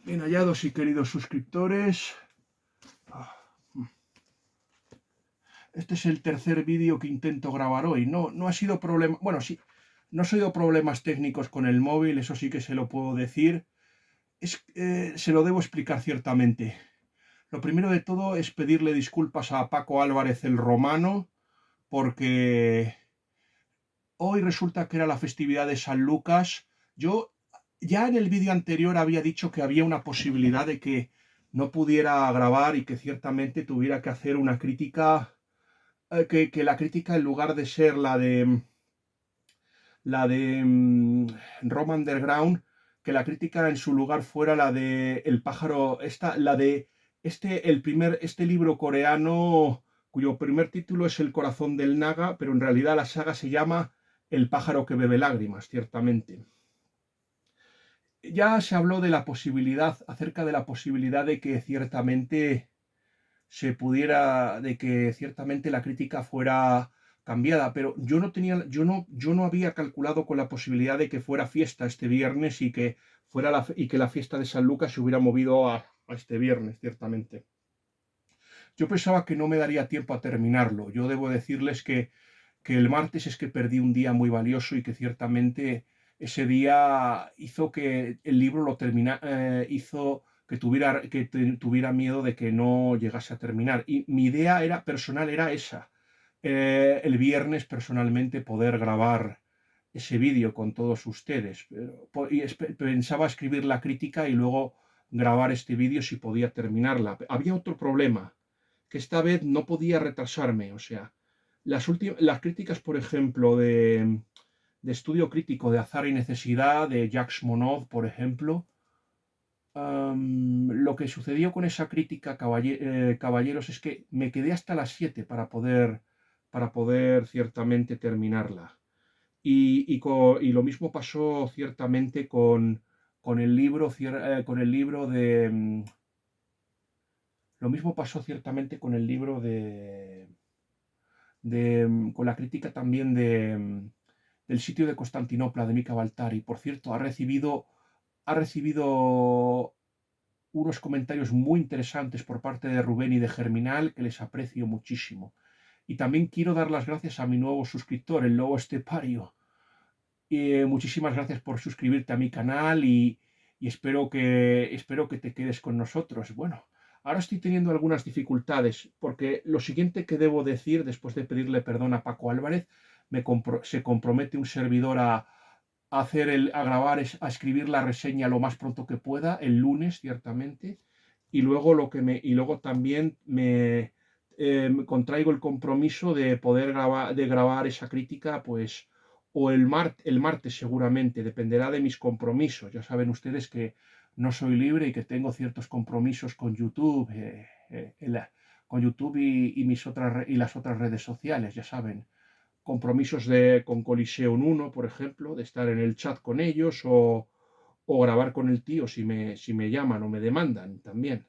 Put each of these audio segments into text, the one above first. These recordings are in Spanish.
Bien hallados y queridos suscriptores. Este es el tercer vídeo que intento grabar hoy. No ha sido problema. Bueno, sí, no ha sido problemas técnicos con el móvil, eso sí que se lo puedo decir. Se lo debo explicar ciertamente. Lo primero de todo es pedirle disculpas a Paco Álvarez el Romano, porque hoy resulta que era la festividad de San Lucas. Yo ya en el vídeo anterior había dicho que había una posibilidad de que no pudiera grabar y que ciertamente tuviera que hacer una crítica, que la crítica en lugar de ser la de Roma Underground, que la crítica en su lugar fuera la de El pájaro, la de este libro coreano cuyo primer título es El corazón del Naga, pero en realidad la saga se llama El pájaro que bebe lágrimas, ciertamente. Ya se habló de la posibilidad, acerca de la posibilidad de que ciertamente de que ciertamente la crítica fuera cambiada, pero yo no había calculado con la posibilidad de que fuera fiesta este viernes y que la fiesta de San Lucas se hubiera movido a este viernes, ciertamente. Yo pensaba que no me daría tiempo a terminarlo. Yo debo decirles que el martes es que perdí un día muy valioso y que ciertamente ese día hizo que el libro hizo que tuviera miedo de que no llegase a terminar. Y mi idea personal era esa. El viernes personalmente poder grabar ese vídeo con todos ustedes. Pensaba escribir la crítica y luego grabar este vídeo si podía terminarla. Había otro problema, que esta vez no podía retrasarme. O sea, las críticas, por ejemplo, de estudio crítico de Azar y Necesidad, de Jacques Monod, por ejemplo, lo que sucedió con esa crítica, caballeros, es que me quedé hasta las 7 para poder ciertamente terminarla. Y lo mismo pasó ciertamente con el libro, lo mismo pasó ciertamente con el libro con la crítica también del sitio de Constantinopla de Mika Baltari. Por cierto, ha recibido unos comentarios muy interesantes por parte de Rubén y de Germinal, que les aprecio muchísimo. Y también quiero dar las gracias a mi nuevo suscriptor, el Lobo Estepario. Muchísimas gracias por suscribirte a mi canal y espero que te quedes con nosotros. Bueno, ahora estoy teniendo algunas dificultades porque lo siguiente que debo decir después de pedirle perdón a Paco Álvarez, se compromete un servidor a escribir la reseña lo más pronto que pueda, el lunes ciertamente, y luego también me contraigo el compromiso de poder grabar esa crítica, pues o el martes seguramente, dependerá de mis compromisos. Ya saben ustedes que no soy libre y que tengo ciertos compromisos con YouTube, y las otras redes sociales, ya saben. Compromisos con Coliseum 1, por ejemplo, de estar en el chat con ellos o grabar con el tío si me llaman o me demandan también.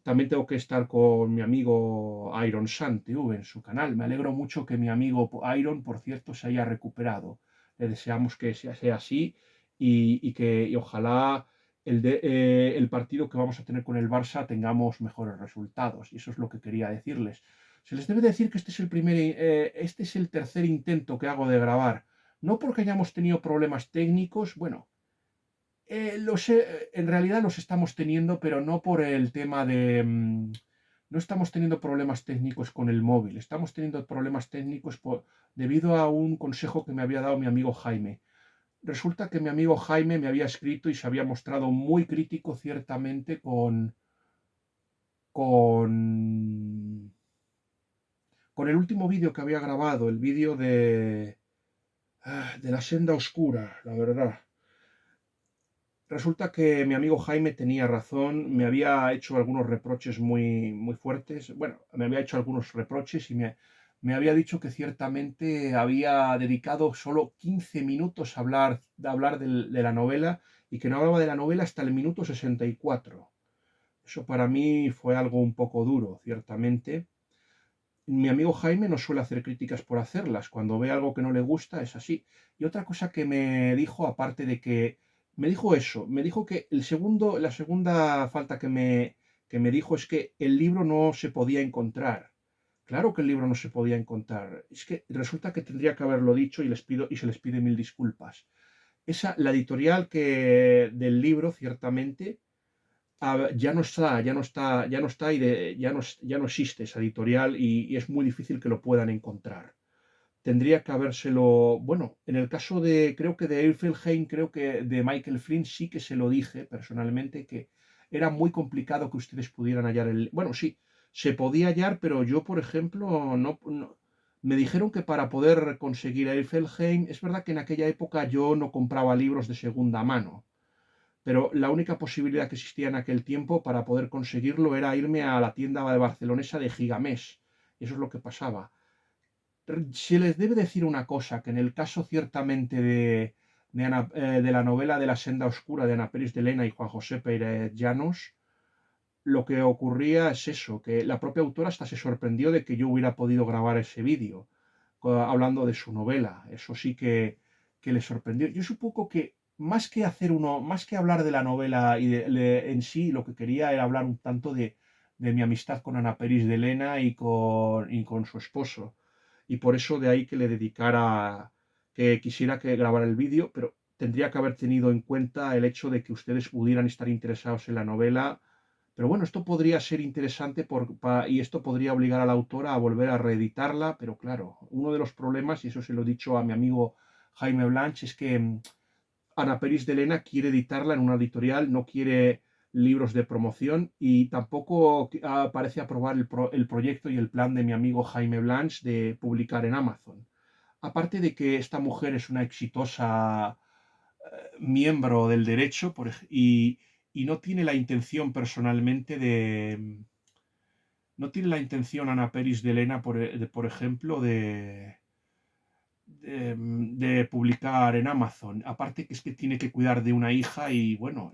También tengo que estar con mi amigo Iron Sun TV en su canal. Me alegro mucho que mi amigo Iron, por cierto, se haya recuperado. Le deseamos que sea así y ojalá el partido que vamos a tener con el Barça tengamos mejores resultados. Y eso es lo que quería decirles. Se les debe decir que este es el tercer intento que hago de grabar. No porque hayamos tenido problemas técnicos, bueno, en realidad los estamos teniendo, pero no por el tema no estamos teniendo problemas técnicos con el móvil, estamos teniendo problemas técnicos debido a un consejo que me había dado mi amigo Jaime. Resulta que mi amigo Jaime me había escrito y se había mostrado muy crítico ciertamente con, con el último vídeo que había grabado, el vídeo de la senda oscura, la verdad. Resulta que mi amigo Jaime tenía razón, me había hecho algunos reproches muy, muy fuertes. Bueno, me había hecho algunos reproches y me había dicho que ciertamente había dedicado solo 15 minutos a hablar de la novela y que no hablaba de la novela hasta el minuto 64. Eso para mí fue algo un poco duro, ciertamente. Mi amigo Jaime no suele hacer críticas por hacerlas. Cuando ve algo que no le gusta, es así. Y otra cosa que me dijo, aparte de que me dijo eso, me dijo que la segunda falta que me dijo es que el libro no se podía encontrar. Claro que el libro no se podía encontrar. Es que resulta que tendría que haberlo dicho y se les pide mil disculpas. La editorial del libro, ciertamente, ya no está, ya no está, ya no está ya no existe esa editorial y es muy difícil que lo puedan encontrar. Tendría que habérselo, bueno, en el caso creo que de Eifelheim, creo que de Michael Flynn sí que se lo dije personalmente, que era muy complicado que ustedes pudieran hallar bueno, sí, se podía hallar, pero yo, por ejemplo, me dijeron que para poder conseguir Eifelheim, es verdad que en aquella época yo no compraba libros de segunda mano, pero la única posibilidad que existía en aquel tiempo para poder conseguirlo era irme a la tienda de barcelonesa de Gigamés. Eso es lo que pasaba. Se les debe decir una cosa, que en el caso ciertamente de la novela de La senda oscura de Ana Pérez de Lena y Juan José Pérez Llanos, lo que ocurría es eso, que la propia autora hasta se sorprendió de que yo hubiera podido grabar ese vídeo, hablando de su novela. Eso sí que le sorprendió. Yo supongo que más que hablar de la novela en sí, lo que quería era hablar un tanto de mi amistad con Ana Pérez de Lena y con su esposo. Y por eso de ahí que le dedicara, que quisiera que grabara el vídeo, pero tendría que haber tenido en cuenta el hecho de que ustedes pudieran estar interesados en la novela. Pero bueno, esto podría ser interesante y esto podría obligar a la autora a volver a reeditarla, pero claro, uno de los problemas, y eso se lo he dicho a mi amigo Jaime Blanch, es que Ana Peris de Lena quiere editarla en una editorial, no quiere libros de promoción y tampoco parece aprobar el proyecto y el plan de mi amigo Jaime Blanch de publicar en Amazon. Aparte de que esta mujer es una exitosa miembro del derecho y no tiene la intención personalmente no tiene la intención Ana Peris de Lena, por ejemplo, de publicar en Amazon. Aparte que es que tiene que cuidar de una hija y bueno,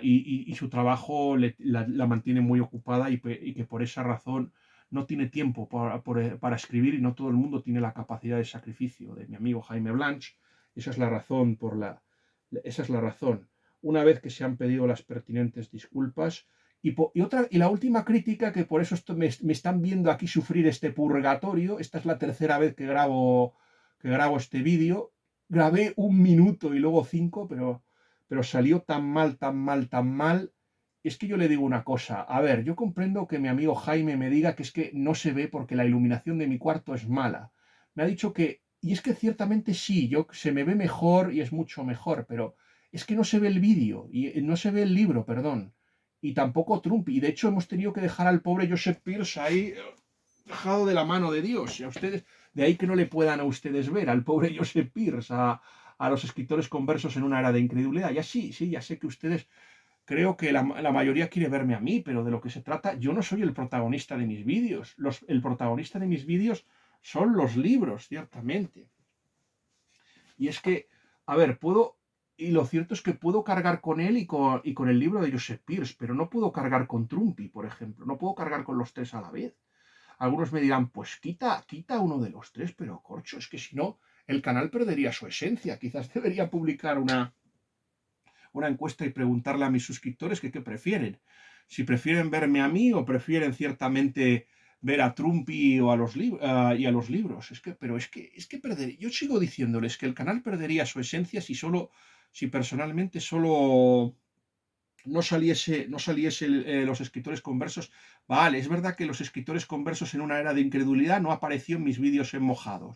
y su trabajo la mantiene muy ocupada y que por esa razón no tiene tiempo para escribir y no todo el mundo tiene la capacidad de sacrificio de mi amigo Jaime Blanch. Esa es la razón esa es la razón. Una vez que se han pedido las pertinentes disculpas, y la última crítica, que por eso me están viendo aquí sufrir este purgatorio, esta es la tercera vez que grabo este vídeo. Grabé un minuto y luego 5, pero salió tan mal, tan mal, tan mal. Es que yo le digo una cosa, a ver, yo comprendo que mi amigo Jaime me diga que es que no se ve porque la iluminación de mi cuarto es mala. Me ha dicho y es que ciertamente sí, se me ve mejor y es mucho mejor, pero es que no se ve el vídeo, y no se ve el libro, perdón, y tampoco Trump, y de hecho hemos tenido que dejar al pobre Joseph Pierce ahí, dejado de la mano de Dios, y a ustedes, de ahí que no le puedan a ustedes ver al pobre Joseph Pierce, a los escritores conversos en una era de incredulidad. Ya sí, sí, ya sé que ustedes, creo que la mayoría quiere verme a mí, pero de lo que se trata, yo no soy el protagonista de mis vídeos. El protagonista de mis vídeos son los libros, ciertamente. Y es que, a ver, y lo cierto es que puedo cargar con él y con el libro de Joseph Pierce, pero no puedo cargar con Trumpy, por ejemplo. No puedo cargar con los tres a la vez. Algunos me dirán, pues quita uno de los tres, pero corcho, es que si no, el canal perdería su esencia. Quizás debería publicar una encuesta y preguntarle a mis suscriptores que qué prefieren. Si prefieren verme a mí o prefieren ciertamente ver a Trumpy o y a los libros. Es que yo sigo diciéndoles que el canal perdería su esencia si personalmente solo no saliese los escritores conversos. Vale, es verdad que los escritores conversos en una era de incredulidad no apareció en mis vídeos en mojados.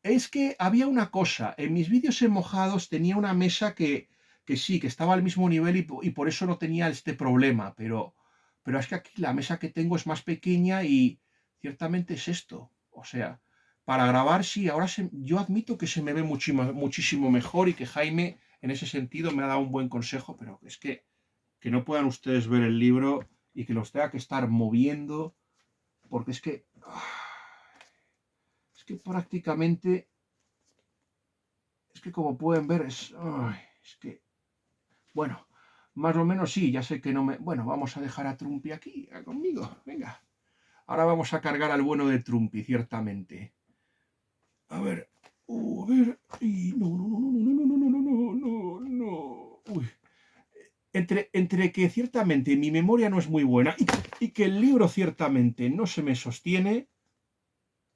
Es que había una cosa, en mis vídeos en mojados tenía una mesa que sí, que estaba al mismo nivel y por eso no tenía este problema, pero es que aquí la mesa que tengo es más pequeña y ciertamente es esto. O sea, para grabar sí, yo admito que se me ve muchísimo, muchísimo mejor y que Jaime en ese sentido me ha dado un buen consejo, pero es que no puedan ustedes ver el libro y que los tenga que estar moviendo, porque es que prácticamente, es que como pueden ver, es que, bueno, más o menos sí, ya sé que no me... Bueno, vamos a dejar a Trumpy aquí, conmigo, venga. Ahora vamos a cargar al bueno de Trumpy, ciertamente. A ver, A ver. Y no, no, no, no, no, no, no, no, no, no, no, no. Uy. Entre que ciertamente mi memoria no es muy buena y que el libro ciertamente no se me sostiene,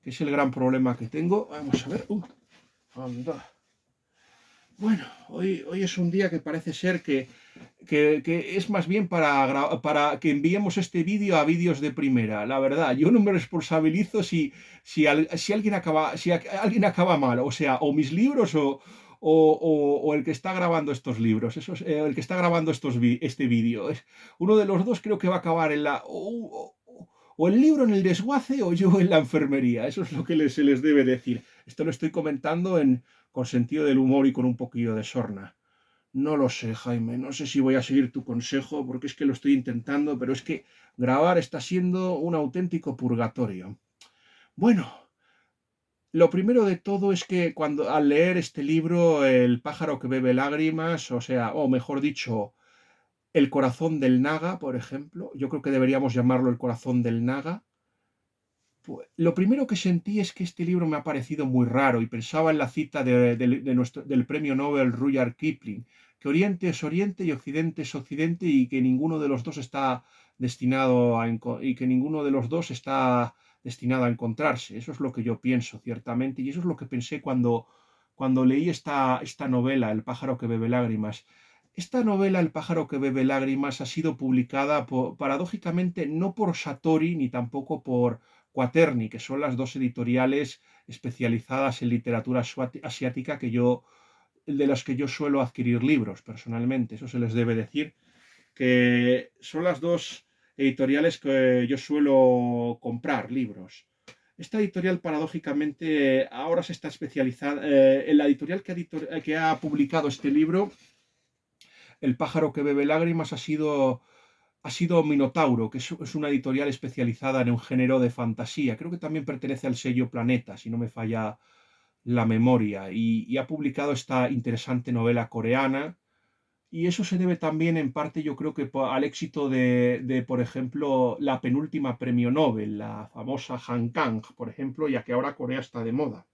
que es el gran problema que tengo. Vamos a ver. Anda. Bueno, hoy es un día que parece ser que es más bien para que enviemos este vídeo a vídeos de primera. La verdad, yo no me responsabilizo si alguien acaba mal, o sea, o mis libros o el que está grabando estos libros, el que está grabando este vídeo. Uno de los dos creo que va a acabar en o el libro en el desguace o yo en la enfermería. Eso es lo que se les debe decir. Esto lo estoy comentando con sentido del humor y con un poquillo de sorna. No lo sé, Jaime, no sé si voy a seguir tu consejo porque es que lo estoy intentando, pero es que grabar está siendo un auténtico purgatorio. Bueno, lo primero de todo es que al leer este libro, El pájaro que bebe lágrimas, o mejor dicho, El corazón del Naga, por ejemplo, yo creo que deberíamos llamarlo El corazón del Naga. Pues, lo primero que sentí es que este libro me ha parecido muy raro y pensaba en la cita del premio Nobel Rudyard Kipling, que Oriente es Oriente y Occidente es Occidente y que ninguno de los dos está y que ninguno de los dos está destinado a encontrarse. Eso es lo que yo pienso, ciertamente, y eso es lo que pensé cuando leí esta novela, El pájaro que bebe lágrimas. Esta novela, El pájaro que bebe lágrimas, ha sido publicada paradójicamente no por Satori ni tampoco por Quaterni, que son las dos editoriales especializadas en literatura asiática de las que yo suelo adquirir libros personalmente. Eso se les debe decir, que son las dos editoriales que yo suelo comprar libros. Esta editorial, paradójicamente, ahora se está especializada en la editorial que ha publicado este libro. El pájaro que bebe lágrimas ha sido Minotauro, que es una editorial especializada en un género de fantasía. Creo que también pertenece al sello Planeta, si no me falla la memoria, y ha publicado esta interesante novela coreana. Y eso se debe también, en parte, yo creo que al éxito por ejemplo, la penúltima premio Nobel, la famosa Han Kang, por ejemplo, ya que ahora Corea está de moda.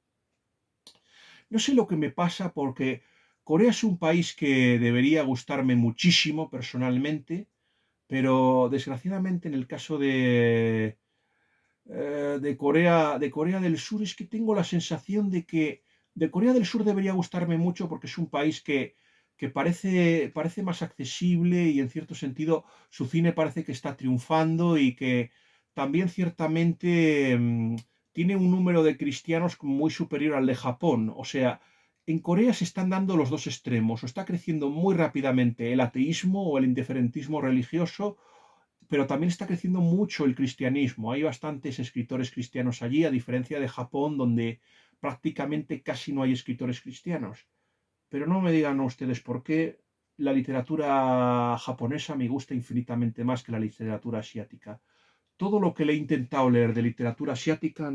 No sé lo que me pasa porque Corea es un país que debería gustarme muchísimo personalmente, pero desgraciadamente en el caso de Corea del Sur es que tengo la sensación de que de Corea del Sur debería gustarme mucho porque es un país que parece más accesible y en cierto sentido su cine parece que está triunfando y que también ciertamente tiene un número de cristianos muy superior al de Japón. O sea, en Corea se están dando los dos extremos, o está creciendo muy rápidamente el ateísmo o el indiferentismo religioso, pero también está creciendo mucho el cristianismo. Hay bastantes escritores cristianos allí, a diferencia de Japón, donde prácticamente casi no hay escritores cristianos. Pero no me digan ustedes por qué la literatura japonesa me gusta infinitamente más que la literatura asiática. Todo lo que le he intentado leer de literatura asiática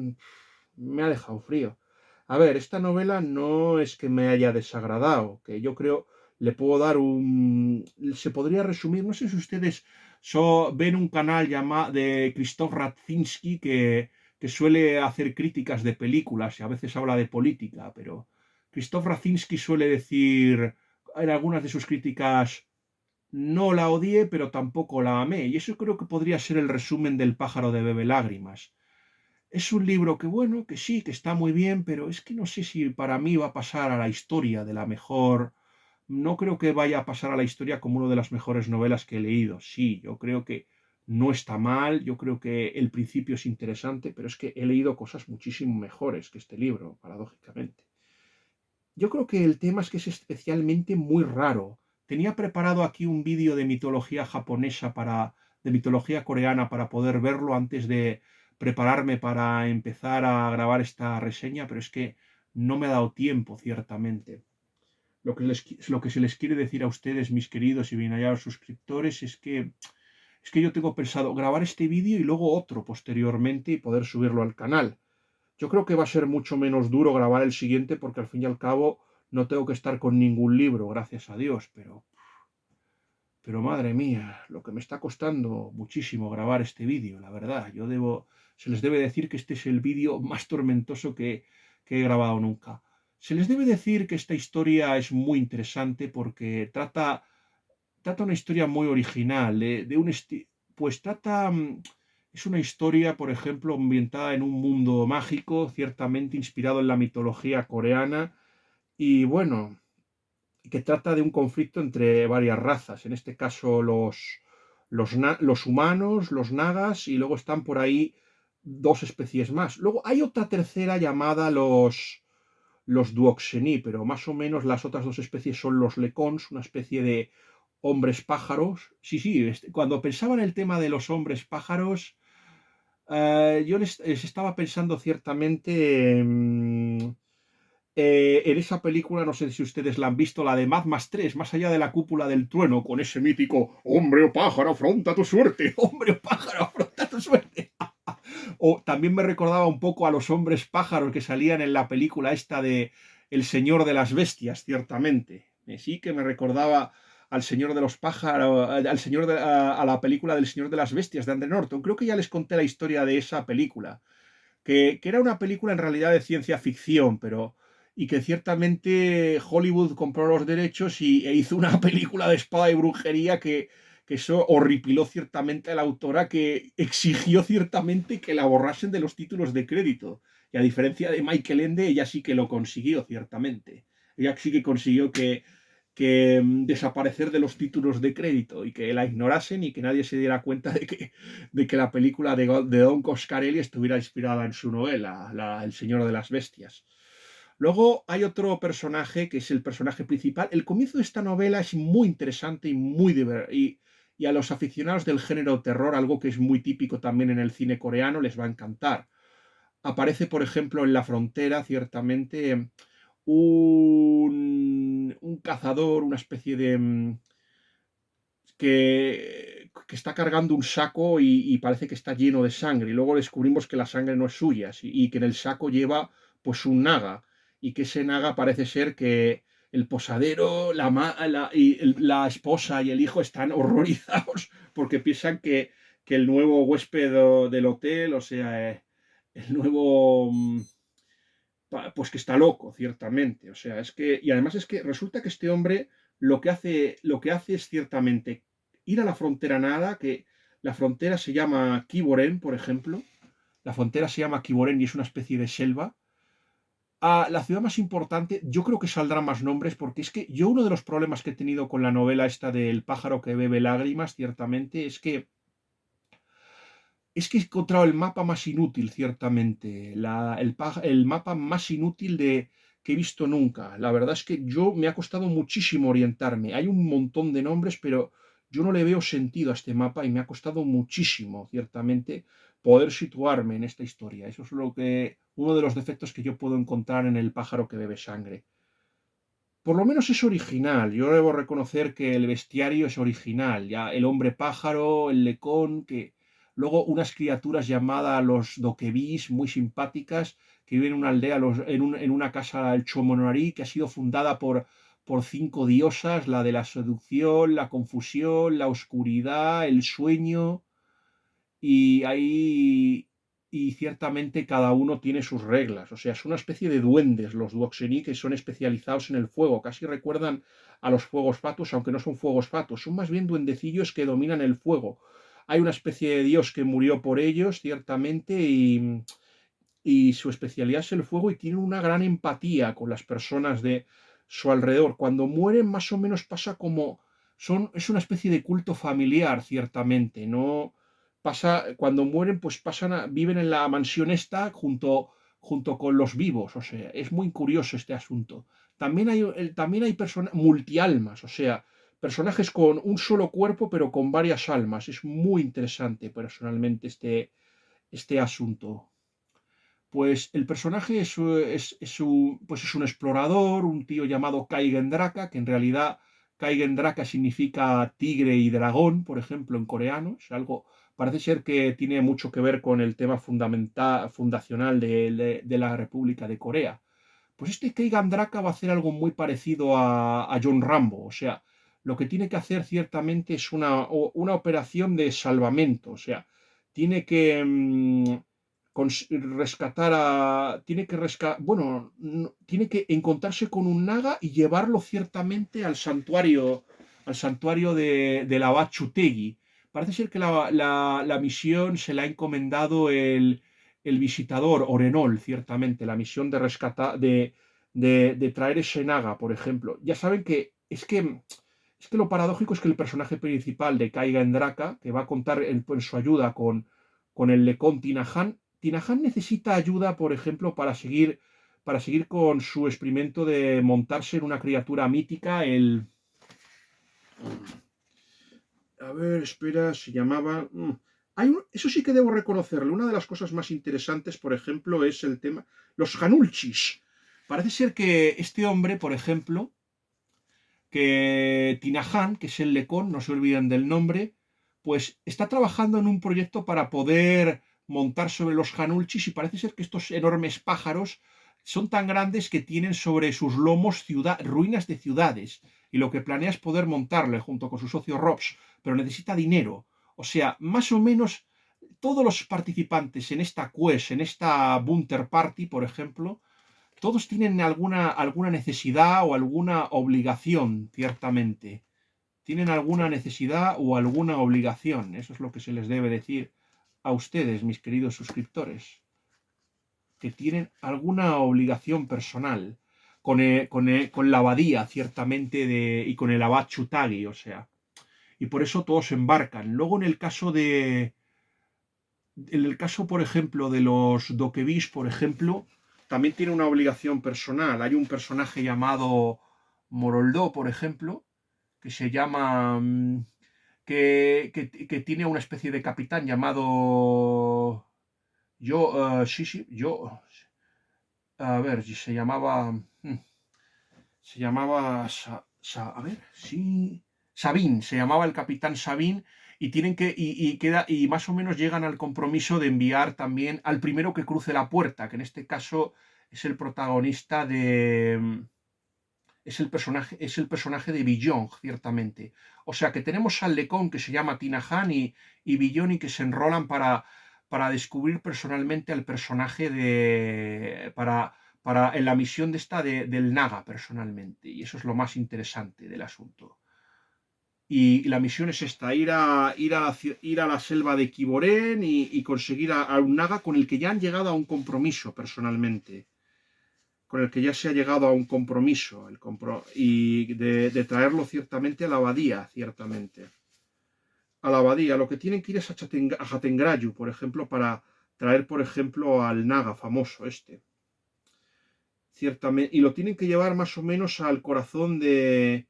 me ha dejado frío. A ver, esta novela no es que me haya desagradado, que yo creo le puedo dar Se podría resumir, no sé si ustedes ven un canal de Krzysztof Radzinski que suele hacer críticas de películas y a veces habla de política, pero Krzysztof Radzinski suele decir en algunas de sus críticas: no la odié, pero tampoco la amé. Y eso creo que podría ser el resumen del pájaro de bebe lágrimas. Es un libro que, bueno, que sí, que está muy bien, pero es que no sé si para mí va a pasar a la historia de la mejor. No creo que vaya a pasar a la historia como una de las mejores novelas que he leído. Sí, yo creo que no está mal, yo creo que el principio es interesante, pero es que he leído cosas muchísimo mejores que este libro, paradójicamente. Yo creo que el tema es que es especialmente muy raro. Tenía preparado aquí un vídeo de mitología japonesa de mitología coreana para poder verlo antes de prepararme para empezar a grabar esta reseña, pero es que no me ha dado tiempo, ciertamente. Lo que se les quiere decir a ustedes, mis queridos y bien hallados suscriptores, es que yo tengo pensado grabar este vídeo y luego otro posteriormente y poder subirlo al canal. Yo creo que va a ser mucho menos duro grabar el siguiente porque al fin y al cabo no tengo que estar con ningún libro, gracias a Dios, pero madre mía, lo que me está costando muchísimo grabar este vídeo, la verdad. Se les debe decir que este es el vídeo más tormentoso que he grabado nunca. Se les debe decir que esta historia es muy interesante porque trata una historia muy original, de un pues trata, es una historia, por ejemplo, ambientada en un mundo mágico, ciertamente inspirado en la mitología coreana, y bueno, que trata de un conflicto entre varias razas, en este caso los humanos, los nagas, y luego están por ahí dos especies más. Luego hay otra tercera llamada los Duoxení, pero más o menos las otras dos especies son los Lecons, una especie de hombres pájaros. Sí, sí, cuando pensaba en el tema de los hombres pájaros, yo les estaba pensando ciertamente en esa película, no sé si ustedes la han visto, la de Mad Max 3, más allá de la cúpula del trueno, con ese mítico hombre o pájaro, afronta tu suerte, hombre o pájaro, afronta tu suerte. O también me recordaba un poco a los hombres pájaros que salían en la película esta de El Señor de las Bestias, ciertamente. Sí que me recordaba al Señor de los Pájaros, a la película del Señor de las Bestias de Andrew Norton. Creo que ya les conté la historia de esa película, que era una película en realidad de ciencia ficción, pero y que ciertamente Hollywood compró los derechos e hizo una película de espada y brujería que eso horripiló ciertamente a la autora, que exigió ciertamente que la borrasen de los títulos de crédito. Y a diferencia de Michael Ende, ella sí que lo consiguió ciertamente. Ella sí que consiguió que desaparecer de los títulos de crédito y que la ignorasen y que nadie se diera cuenta de que la película de Don Coscarelli estuviera inspirada en su novela, El Señor de las Bestias. Luego hay otro personaje que es el personaje principal. El comienzo de esta novela es muy interesante y y a los aficionados del género terror, algo que es muy típico también en el cine coreano, les va a encantar. Aparece, por ejemplo, en La Frontera, ciertamente, un cazador, una especie de que está cargando un saco y parece que está lleno de sangre. Y luego descubrimos que la sangre no es suya y que en el saco lleva pues un naga. Y que ese naga parece ser que el posadero, la esposa y el hijo están horrorizados porque piensan que el nuevo huésped del hotel, o sea, el nuevo pues que está loco, ciertamente. O sea, y además es que resulta que este hombre lo que hace es ciertamente ir a la frontera nada, que la frontera se llama Kiboren, por ejemplo. La frontera se llama Kiboren y es una especie de selva. A la ciudad más importante, yo creo que saldrán más nombres, porque es que yo uno de los problemas que he tenido con la novela esta del pájaro que bebe lágrimas, ciertamente, es que he encontrado el mapa más inútil, ciertamente. El mapa más inútil que he visto nunca. La verdad es que me ha costado muchísimo orientarme. Hay un montón de nombres, pero yo no le veo sentido a este mapa y me ha costado muchísimo, ciertamente, poder situarme en esta historia. Eso es uno de los defectos que yo puedo encontrar en el pájaro que bebe sangre. Por lo menos es original. Yo debo reconocer que el bestiario es original. Ya el hombre pájaro, el lecón, que luego unas criaturas llamadas los doquebís, muy simpáticas, que viven en una aldea, en una casa, el Chomonari, que ha sido fundada por 5 diosas, la de la seducción, la confusión, la oscuridad, el sueño, y ahí y ciertamente cada uno tiene sus reglas. O sea, es una especie de duendes los Duoxení, que son especializados en el fuego. Casi recuerdan a los fuegos fatus, aunque no son fuegos fatus. Son más bien duendecillos que dominan el fuego. Hay una especie de dios que murió por ellos, ciertamente, y su especialidad es el fuego y tienen una gran empatía con las personas de su alrededor. Cuando mueren, más o menos pasa como es una especie de culto familiar, ciertamente. No pasa cuando mueren, pues viven en la mansión esta junto con los vivos. O sea, es muy curioso este asunto. También hay personas multialmas, o sea, personajes con un solo cuerpo, pero con varias almas. Es muy interesante, personalmente, este asunto. Pues el personaje es un explorador, un tío llamado Kai Gendraka, que en realidad Kai Gendraka significa tigre y dragón, por ejemplo, en coreano. Parece ser que tiene mucho que ver con el tema fundacional de la República de Corea. Pues este Kai Gendraka va a hacer algo muy parecido a John Rambo. O sea, lo que tiene que hacer ciertamente es una operación de salvamento. O sea, tiene que rescatar a... Tiene que bueno, tiene que encontrarse con un naga y llevarlo ciertamente al santuario del abad Chutegui. Parece ser que la misión se la ha encomendado el visitador Orenol, ciertamente, la misión de rescatar, de traer ese naga, por ejemplo. Ya saben que es que lo paradójico es que el personaje principal de Kaiga Endraka, que va a contar en su ayuda con el lecón Tinahan, Tinahan necesita ayuda, por ejemplo, para seguir con su experimento de montarse en una criatura mítica, a ver, espera, se llamaba... eso sí que debo reconocerle. Una de las cosas más interesantes, por ejemplo, es el tema... Los Hanulchis. Parece ser que este hombre, por ejemplo, que Tinahan, que es el lecón, no se olviden del nombre, pues está trabajando en un proyecto para poder montar sobre los Hanulchis y parece ser que estos enormes pájaros son tan grandes que tienen sobre sus lomos ruinas de ciudades y lo que planea es poder montarle junto con su socio Robs, pero necesita dinero. O sea, más o menos todos los participantes en esta quest, en esta Bunter Party, por ejemplo, todos tienen alguna necesidad o alguna obligación, ciertamente. Tienen alguna necesidad o alguna obligación. Eso es lo que se les debe decir a ustedes, mis queridos suscriptores. Que tienen alguna obligación personal con la abadía, ciertamente, y con el abad Chutagi, o sea. Y por eso todos embarcan. Luego, en el caso, por ejemplo, de los Dokebis, por ejemplo, también tiene una obligación personal. Hay un personaje llamado Moroldó, por ejemplo, que se llama... que tiene una especie de capitán llamado... yo... A ver, si se llamaba... Se llamaba... a ver, sí... Sabine, se llamaba el capitán Sabine y tienen y más o menos llegan al compromiso de enviar también al primero que cruce la puerta, que en este caso es el protagonista es el personaje de Billon, ciertamente. O sea que tenemos al lecón que se llama Tinahan y Billon y que se enrolan para descubrir personalmente al personaje en la misión del Naga personalmente. Y eso es lo más interesante del asunto. Y la misión es esta, ir a la selva de Kiboren y conseguir a un Naga con el que ya han llegado a un compromiso personalmente. Con el que ya se ha llegado a un compromiso. Y de traerlo ciertamente a la abadía, ciertamente. A la abadía. Lo que tienen que ir es a Hatengrayu, por ejemplo, para traer, por ejemplo, al Naga famoso este. Ciertamente. Y lo tienen que llevar más o menos al corazón del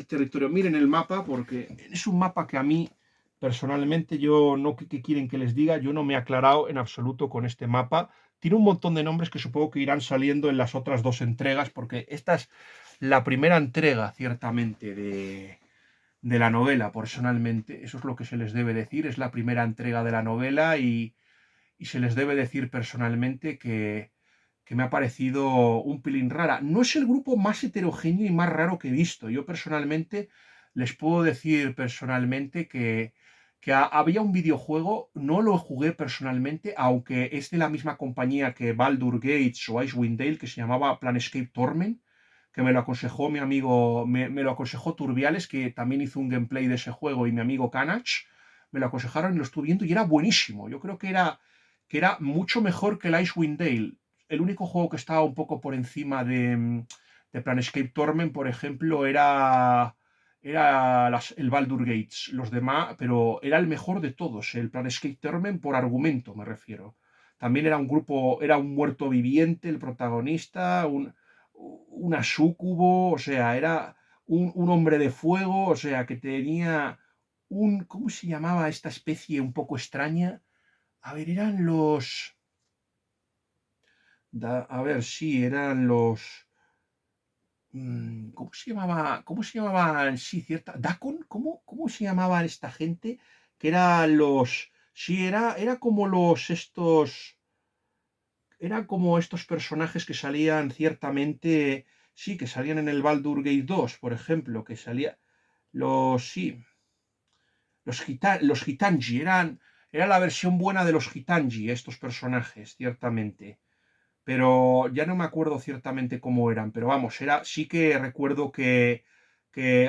territorio. Miren el mapa, porque es un mapa que a mí, personalmente, yo no ¿qué quieren que les diga? Yo no me he aclarado en absoluto con este mapa. Tiene un montón de nombres que supongo que irán saliendo en las otras dos entregas, porque esta es la primera entrega, ciertamente, de la novela, personalmente. Eso es lo que se les debe decir. Es la primera entrega de la novela y se les debe decir personalmente que me ha parecido un pelín rara. No es el grupo más heterogéneo y más raro que he visto. Yo personalmente les puedo decir personalmente que había un videojuego, no lo jugué personalmente, aunque es de la misma compañía que Baldur Gates o Icewind Dale, que se llamaba Planescape Torment, que me lo aconsejó mi amigo, me lo aconsejó Turbiales, que también hizo un gameplay de ese juego, y mi amigo Kanach, me lo aconsejaron y lo estuve viendo y era buenísimo. Yo creo que era mucho mejor que el Icewind Dale. El único juego que estaba un poco por encima de Planescape Torment, por ejemplo, era el Baldur Gates. Los demás, pero era el mejor de todos. El Planescape Torment por argumento, me refiero. También era un grupo, era un muerto viviente, el protagonista, una súcubo, o sea, era un hombre de fuego, o sea, que tenía ¿cómo se llamaba esta especie un poco extraña? A ver, eran los... a ver, sí, eran los... ¿Cómo se llamaban? Sí, cierta. ¿Dacon? ¿Cómo se llamaban esta gente? Que eran los. Sí, era como los estos. Eran como estos personajes que salían ciertamente. Sí, que salían en el Baldur Gate 2, por ejemplo, que salía. Los. Sí. Los Gitanji era la versión buena de los Gitanji, estos personajes, ciertamente. Pero ya no me acuerdo ciertamente cómo eran, pero vamos, sí que recuerdo que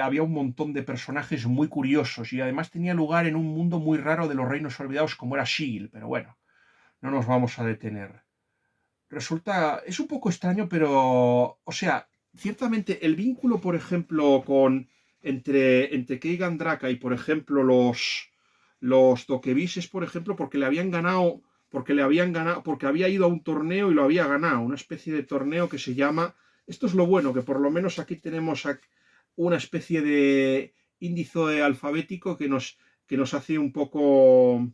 había un montón de personajes muy curiosos y además tenía lugar en un mundo muy raro de los reinos olvidados como era Shigil, pero bueno, no nos vamos a detener. Es un poco extraño, pero, o sea, ciertamente el vínculo, por ejemplo, entre Keigan Draka y, por ejemplo, los Dokebises, por ejemplo, porque había ido a un torneo y lo había ganado, una especie de torneo que se llama, esto es lo bueno, que por lo menos aquí tenemos una especie de índice alfabético que nos hace un poco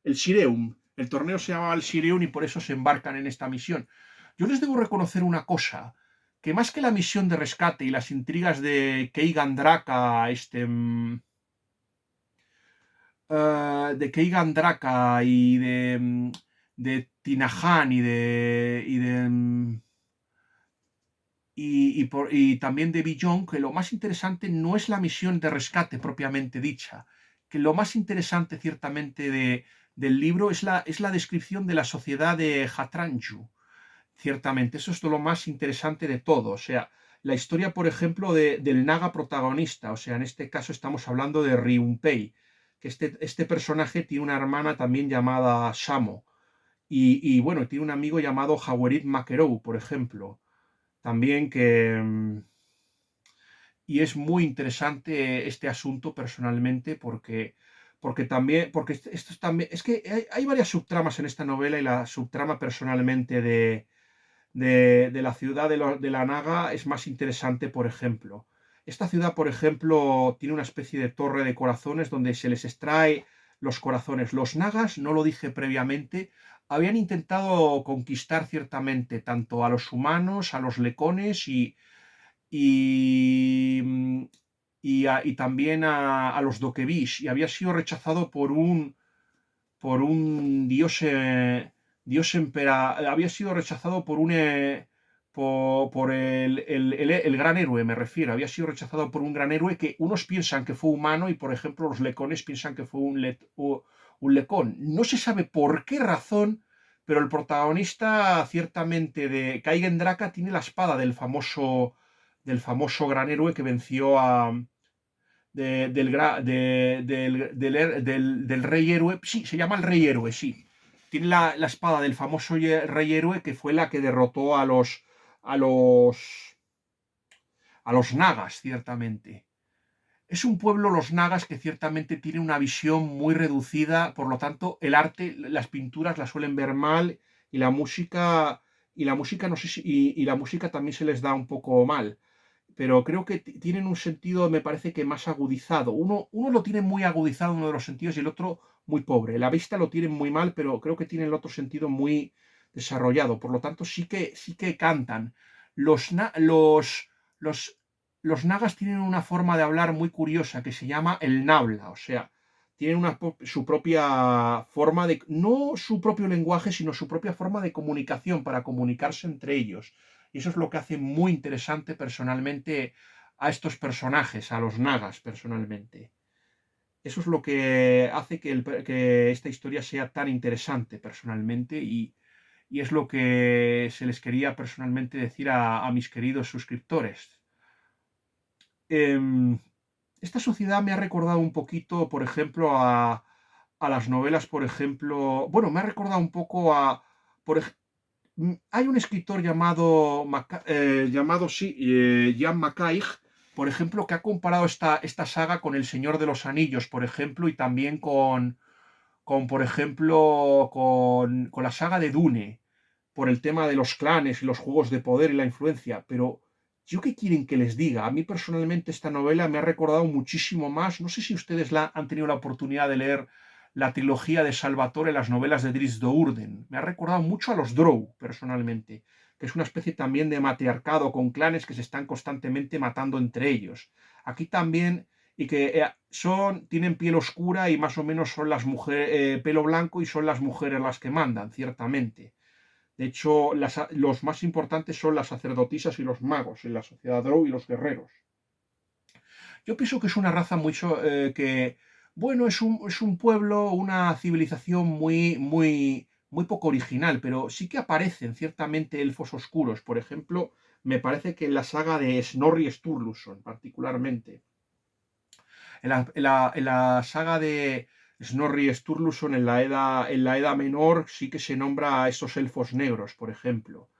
el Shireum. El torneo se llamaba el Shireum y por eso se embarcan en esta misión. Yo les debo reconocer una cosa, que más que la misión de rescate y las intrigas de Keigan Draka, de Keigan Draka y de Tinahan y también de Billon, que lo más interesante no es la misión de rescate propiamente dicha, que lo más interesante ciertamente del libro es la descripción de la sociedad de Hatranju. Ciertamente, eso es lo más interesante de todo. O sea, la historia, por ejemplo, del Naga protagonista. O sea, en este caso estamos hablando de Ryunpei, que este personaje tiene una hermana también llamada Shamo. Bueno, tiene un amigo llamado Hawerit Makerou, por ejemplo. También y es muy interesante este asunto personalmente porque también, porque esto es también, es que hay varias subtramas en esta novela y la subtrama personalmente de la ciudad de la Naga es más interesante, por ejemplo. Esta ciudad, por ejemplo, tiene una especie de torre de corazones donde se les extrae los corazones. Los Nagas, no lo dije previamente, habían intentado conquistar ciertamente tanto a los humanos, a los lecones y, mm, y también a los Dokebish, y había sido rechazado por un había sido rechazado por el gran héroe, me refiero, había sido rechazado por un gran héroe que unos piensan que fue humano y, por ejemplo, los lecones piensan que fue un lecón. No se sabe por qué razón, pero el protagonista ciertamente de Kaigen Draka tiene la espada del famoso gran héroe que venció del rey héroe. Sí, se llama el rey héroe, sí. Tiene la espada del famoso rey héroe que fue la que derrotó a los, a los nagas, ciertamente. Es un pueblo, los nagas, que ciertamente tiene una visión muy reducida, por lo tanto, el arte, las pinturas las suelen ver mal y la música no sé y la música también se les da un poco mal, pero creo que tienen un sentido, me parece que más agudizado. Uno lo tiene muy agudizado, uno de los sentidos, y el otro muy pobre. La vista lo tienen muy mal, pero creo que tienen el otro sentido muy desarrollado. Por lo tanto, sí que cantan. Los, los, los nagas tienen una forma de hablar muy curiosa que se llama el nabla, o sea, tienen su propia forma no su propio lenguaje, sino su propia forma de comunicación para comunicarse entre ellos. Y eso es lo que hace muy interesante personalmente a estos personajes, a los nagas personalmente. Eso es lo que hace que esta historia sea tan interesante personalmente y es lo que se les quería personalmente decir a mis queridos suscriptores. Em, esta sociedad me ha recordado un poquito, por ejemplo, a las novelas, por ejemplo, bueno, me ha recordado un poco por, ej- hay un escritor llamado Jan Macaig, por ejemplo, que ha comparado esta saga con El Señor de los Anillos, por ejemplo, y también por ejemplo, con la saga de Dune, por el tema de los clanes y los juegos de poder y la influencia. Pero, ¿yo qué quieren que les diga? A mí personalmente esta novela me ha recordado muchísimo más. No sé si ustedes han tenido la oportunidad de leer la trilogía de Salvatore, las novelas de Dries Do'Urden. Me ha recordado mucho a los Drow, personalmente, que es una especie también de matriarcado con clanes que se están constantemente matando entre ellos. Aquí también, y que tienen piel oscura y más o menos son las mujeres, pelo blanco, y son las mujeres las que mandan, ciertamente. De hecho, los más importantes son las sacerdotisas y los magos en la sociedad Drow y los guerreros. Yo pienso que es una raza Bueno, es un pueblo, una civilización muy poco original, pero sí que aparecen ciertamente elfos oscuros. Por ejemplo, me parece que en la saga de Snorri Sturluson, particularmente. En la saga de Snorri Sturluson, en la edad menor, sí que se nombra a esos elfos negros, por ejemplo.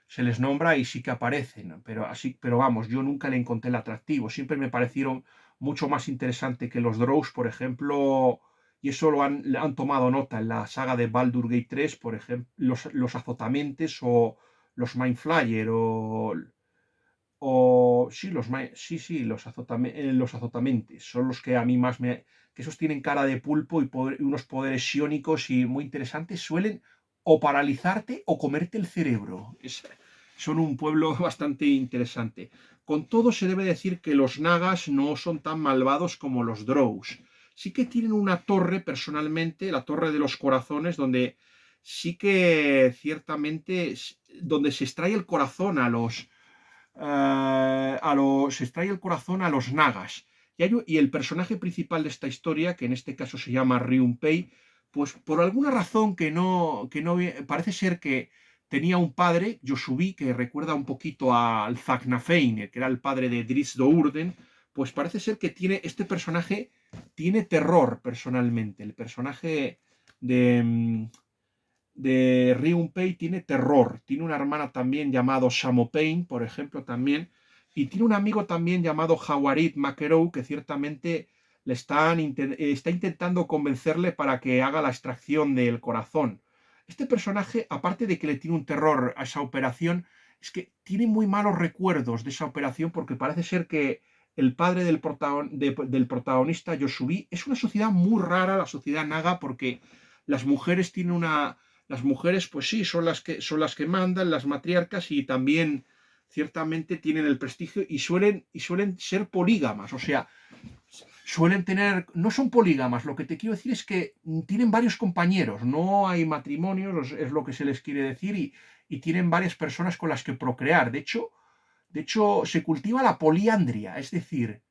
Se les nombra y sí que aparecen, pero vamos, yo nunca le encontré el atractivo. Siempre me parecieron mucho más interesante que los Drows, por ejemplo, y eso le han tomado nota en la saga de Baldur Gate 3, por ejemplo, los azotamentes o los Mindflayer sí, los azotamentes son los que a mí más que esos tienen cara de pulpo y unos poderes psiónicos y muy interesantes, suelen o paralizarte o comerte el cerebro. Son un pueblo bastante interesante. Con todo, se debe decir que los nagas no son tan malvados como los drows. Sí que tienen una torre, personalmente, la Torre de los Corazones, donde sí que ciertamente, donde se extrae el corazón se extrae el corazón a los nagas. Y el personaje principal de esta historia, que en este caso se llama Ryunpei, pues por alguna razón que no parece ser que tenía un padre, Yoshubi, que recuerda un poquito al Zagnafein, que era el padre de Drizzt Do'Urden, pues parece ser que este personaje tiene terror personalmente. El personaje de Ryunpei tiene terror. Tiene una hermana también llamado Shamopain, por ejemplo, también. Y tiene un amigo también llamado Hawarit Makerou, que ciertamente está intentando convencerle para que haga la extracción del corazón. Este personaje, aparte de que le tiene un terror a esa operación, es que tiene muy malos recuerdos de esa operación porque parece ser que el padre del protagonista, Yoshubi, es una sociedad muy rara, la sociedad naga, porque las mujeres tienen las mujeres, pues sí, son las que mandan, las matriarcas, y también ciertamente tienen el prestigio y suelen ser polígamas. O sea, suelen tener, no son polígamas, lo que te quiero decir es que tienen varios compañeros, no hay matrimonios, es lo que se les quiere decir, y tienen varias personas con las que procrear. De hecho, se cultiva la poliandria, es decir,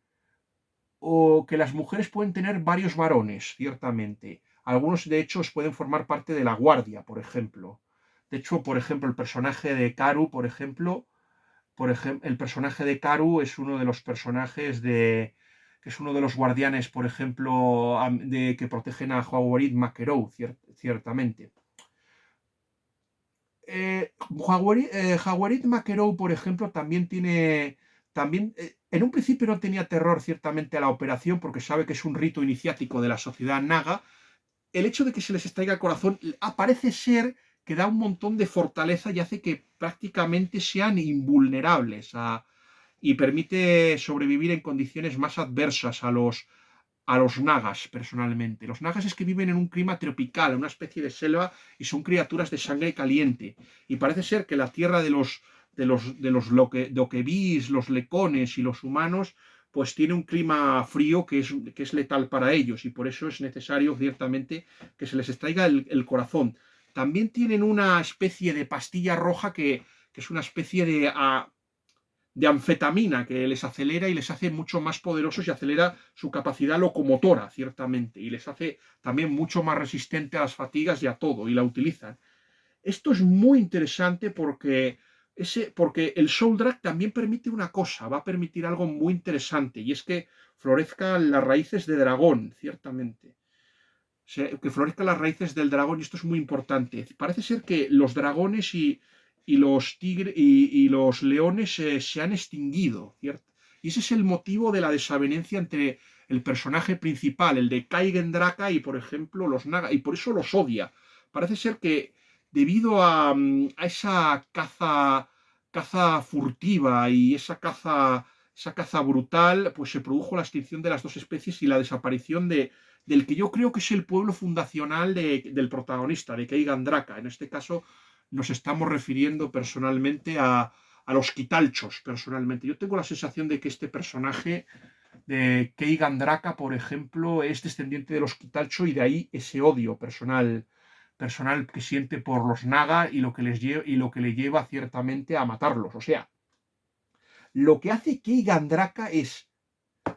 o que las mujeres pueden tener varios varones, ciertamente. Algunos, de hecho, pueden formar parte de la guardia, por ejemplo. De hecho, por ejemplo, el personaje de Karu, el personaje de Karu es uno de los personajes que es uno de los guardianes, por ejemplo, que protegen a Haworit Makerou, ciertamente. Haworit Makerou, por ejemplo, también tiene. También, en un principio no tenía terror ciertamente a la operación porque sabe que es un rito iniciático de la sociedad naga. El hecho de que se les extraiga el corazón parece ser que da un montón de fortaleza y hace que prácticamente sean invulnerables y permite sobrevivir en condiciones más adversas a los nagas, personalmente. Los nagas es que viven en un clima tropical, en una especie de selva, y son criaturas de sangre caliente. Y parece ser que la tierra de los doquebís, los lecones y los humanos, pues tiene un clima frío que es letal para ellos, y por eso es necesario ciertamente que se les extraiga el corazón. También tienen una especie de pastilla roja que es una especie de anfetamina que les acelera y les hace mucho más poderosos y acelera su capacidad locomotora, ciertamente, y les hace también mucho más resistente a las fatigas y a todo, y la utilizan. Esto es muy interesante porque el Soul Drag también permite una cosa, va a permitir algo muy interesante, y es que florezcan las raíces de dragón, ciertamente. Que florezcan las raíces del dragón, y esto es muy importante. Parece ser que los dragones y los tigres y los leones se han extinguido, ¿cierto? Y ese es el motivo de la desavenencia entre el personaje principal, el de Kaigen Draka, y por ejemplo los Naga, y por eso los odia. Parece ser que debido a esa caza furtiva y esa caza brutal, pues se produjo la extinción de las dos especies y la desaparición del que yo creo que es el pueblo fundacional del protagonista, de Keigan Draka. En este caso nos estamos refiriendo personalmente a los quitalchos, personalmente. Yo tengo la sensación de que este personaje de Keigan Draka, por ejemplo, es descendiente de los quitalchos, y de ahí ese odio personal que siente por los naga y lo que le lleva ciertamente a matarlos. O sea, lo que hace Keigan Draka es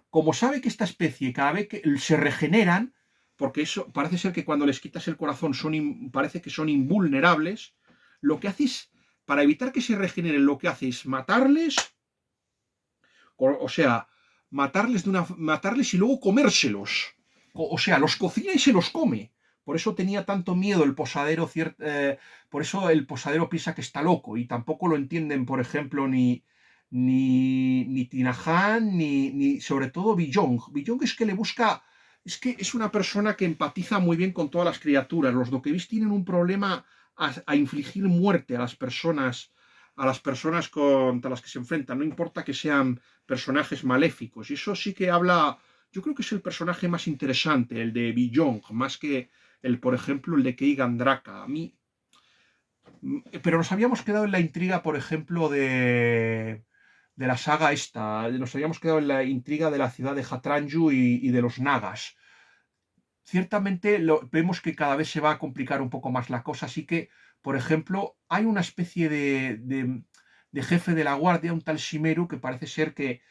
como sabe que esta especie cada vez que se regeneran, porque eso parece ser que cuando les quitas el corazón parece que son invulnerables, lo que haces, para evitar que se regeneren, lo que hace es matarles, o sea, matarles y luego comérselos. O sea, los cocina y se los come. Por eso tenía tanto miedo el posadero, por eso el posadero piensa que está loco y tampoco lo entienden, por ejemplo, ni Tinahan, ni sobre todo Billong. Billong es que le busca, es que es una persona que empatiza muy bien con todas las criaturas. Los Dokevis tienen un problema a infligir muerte a las personas contra las que se enfrentan, no importa que sean personajes maléficos. Y eso sí que habla, yo creo que es el personaje más interesante, el de Billong, más que por ejemplo, el de Keigan Draka. A mí. Pero nos habíamos quedado en la intriga, por ejemplo, de la saga esta. Nos habíamos quedado en la intriga de la ciudad de Hatranju y de los Nagas. Ciertamente vemos que cada vez se va a complicar un poco más la cosa, así que, por ejemplo, hay una especie de jefe de la guardia, un tal Shimeru, que parece ser que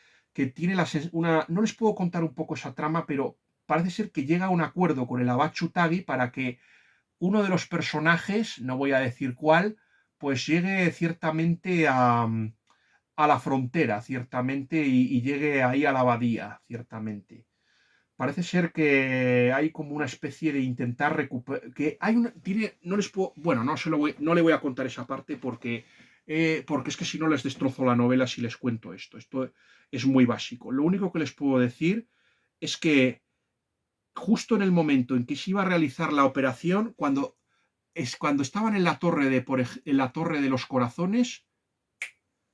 tiene una. No les puedo contar un poco esa trama, pero parece ser que llega a un acuerdo con el Abad Chutagi para que uno de los personajes, no voy a decir cuál, pues llegue ciertamente a la frontera, ciertamente, y llegue ahí a la abadía, ciertamente. Parece ser que hay como una especie de intentar recuperar. Que hay una. Tiene. No les puedo. Bueno, no le voy a contar esa parte porque es que si no les destrozo la novela si les cuento esto. Esto es muy básico. Lo único que les puedo decir es que justo en el momento en que se iba a realizar la operación, cuando estaban en la torre en la torre de los corazones,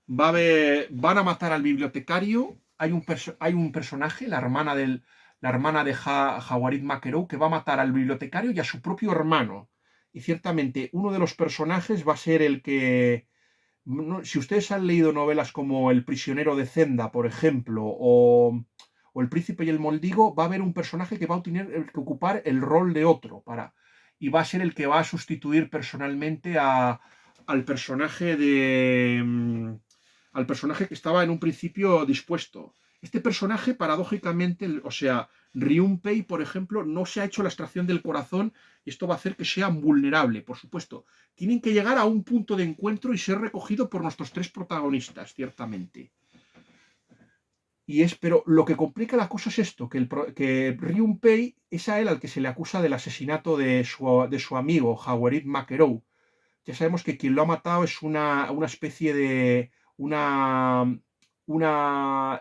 van a matar al bibliotecario. Hay un personaje, la hermana de Jaguarit Maquerou, que va a matar al bibliotecario y a su propio hermano. Y ciertamente uno de los personajes va a ser el que. Si ustedes han leído novelas como El prisionero de Zenda, por ejemplo, o El príncipe y el moldigo, va a haber un personaje que va a tener que ocupar el rol de otro y va a ser el que va a sustituir personalmente al personaje al personaje que estaba en un principio dispuesto. Este personaje, paradójicamente, o sea, Ryunpei, por ejemplo, no se ha hecho la extracción del corazón y esto va a hacer que sea vulnerable, por supuesto. Tienen que llegar a un punto de encuentro y ser recogido por nuestros tres protagonistas, ciertamente. Pero lo que complica la cosa es esto, que Ryunpei es a él al que se le acusa del asesinato de su amigo, Jaguarit Maquerou. Ya sabemos que quien lo ha matado es una especie de. Una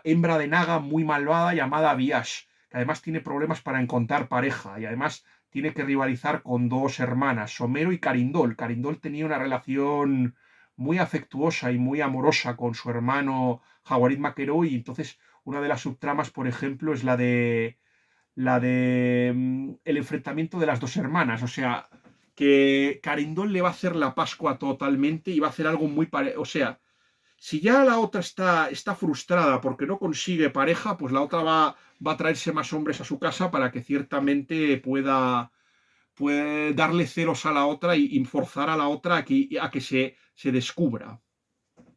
hembra de Naga muy malvada llamada Viash, que además tiene problemas para encontrar pareja y además tiene que rivalizar con dos hermanas, Somero y Carindol. Carindol tenía una relación muy afectuosa y muy amorosa con su hermano Jaguarit Maquerou y entonces una de las subtramas, por ejemplo, es la de el enfrentamiento de las dos hermanas, o sea, que Carindol le va a hacer la Pascua totalmente y va a hacer algo muy parecido. O sea, si ya la otra está frustrada porque no consigue pareja, pues la otra va a traerse más hombres a su casa para que ciertamente puede darle celos a la otra y forzar a la otra a que se descubra.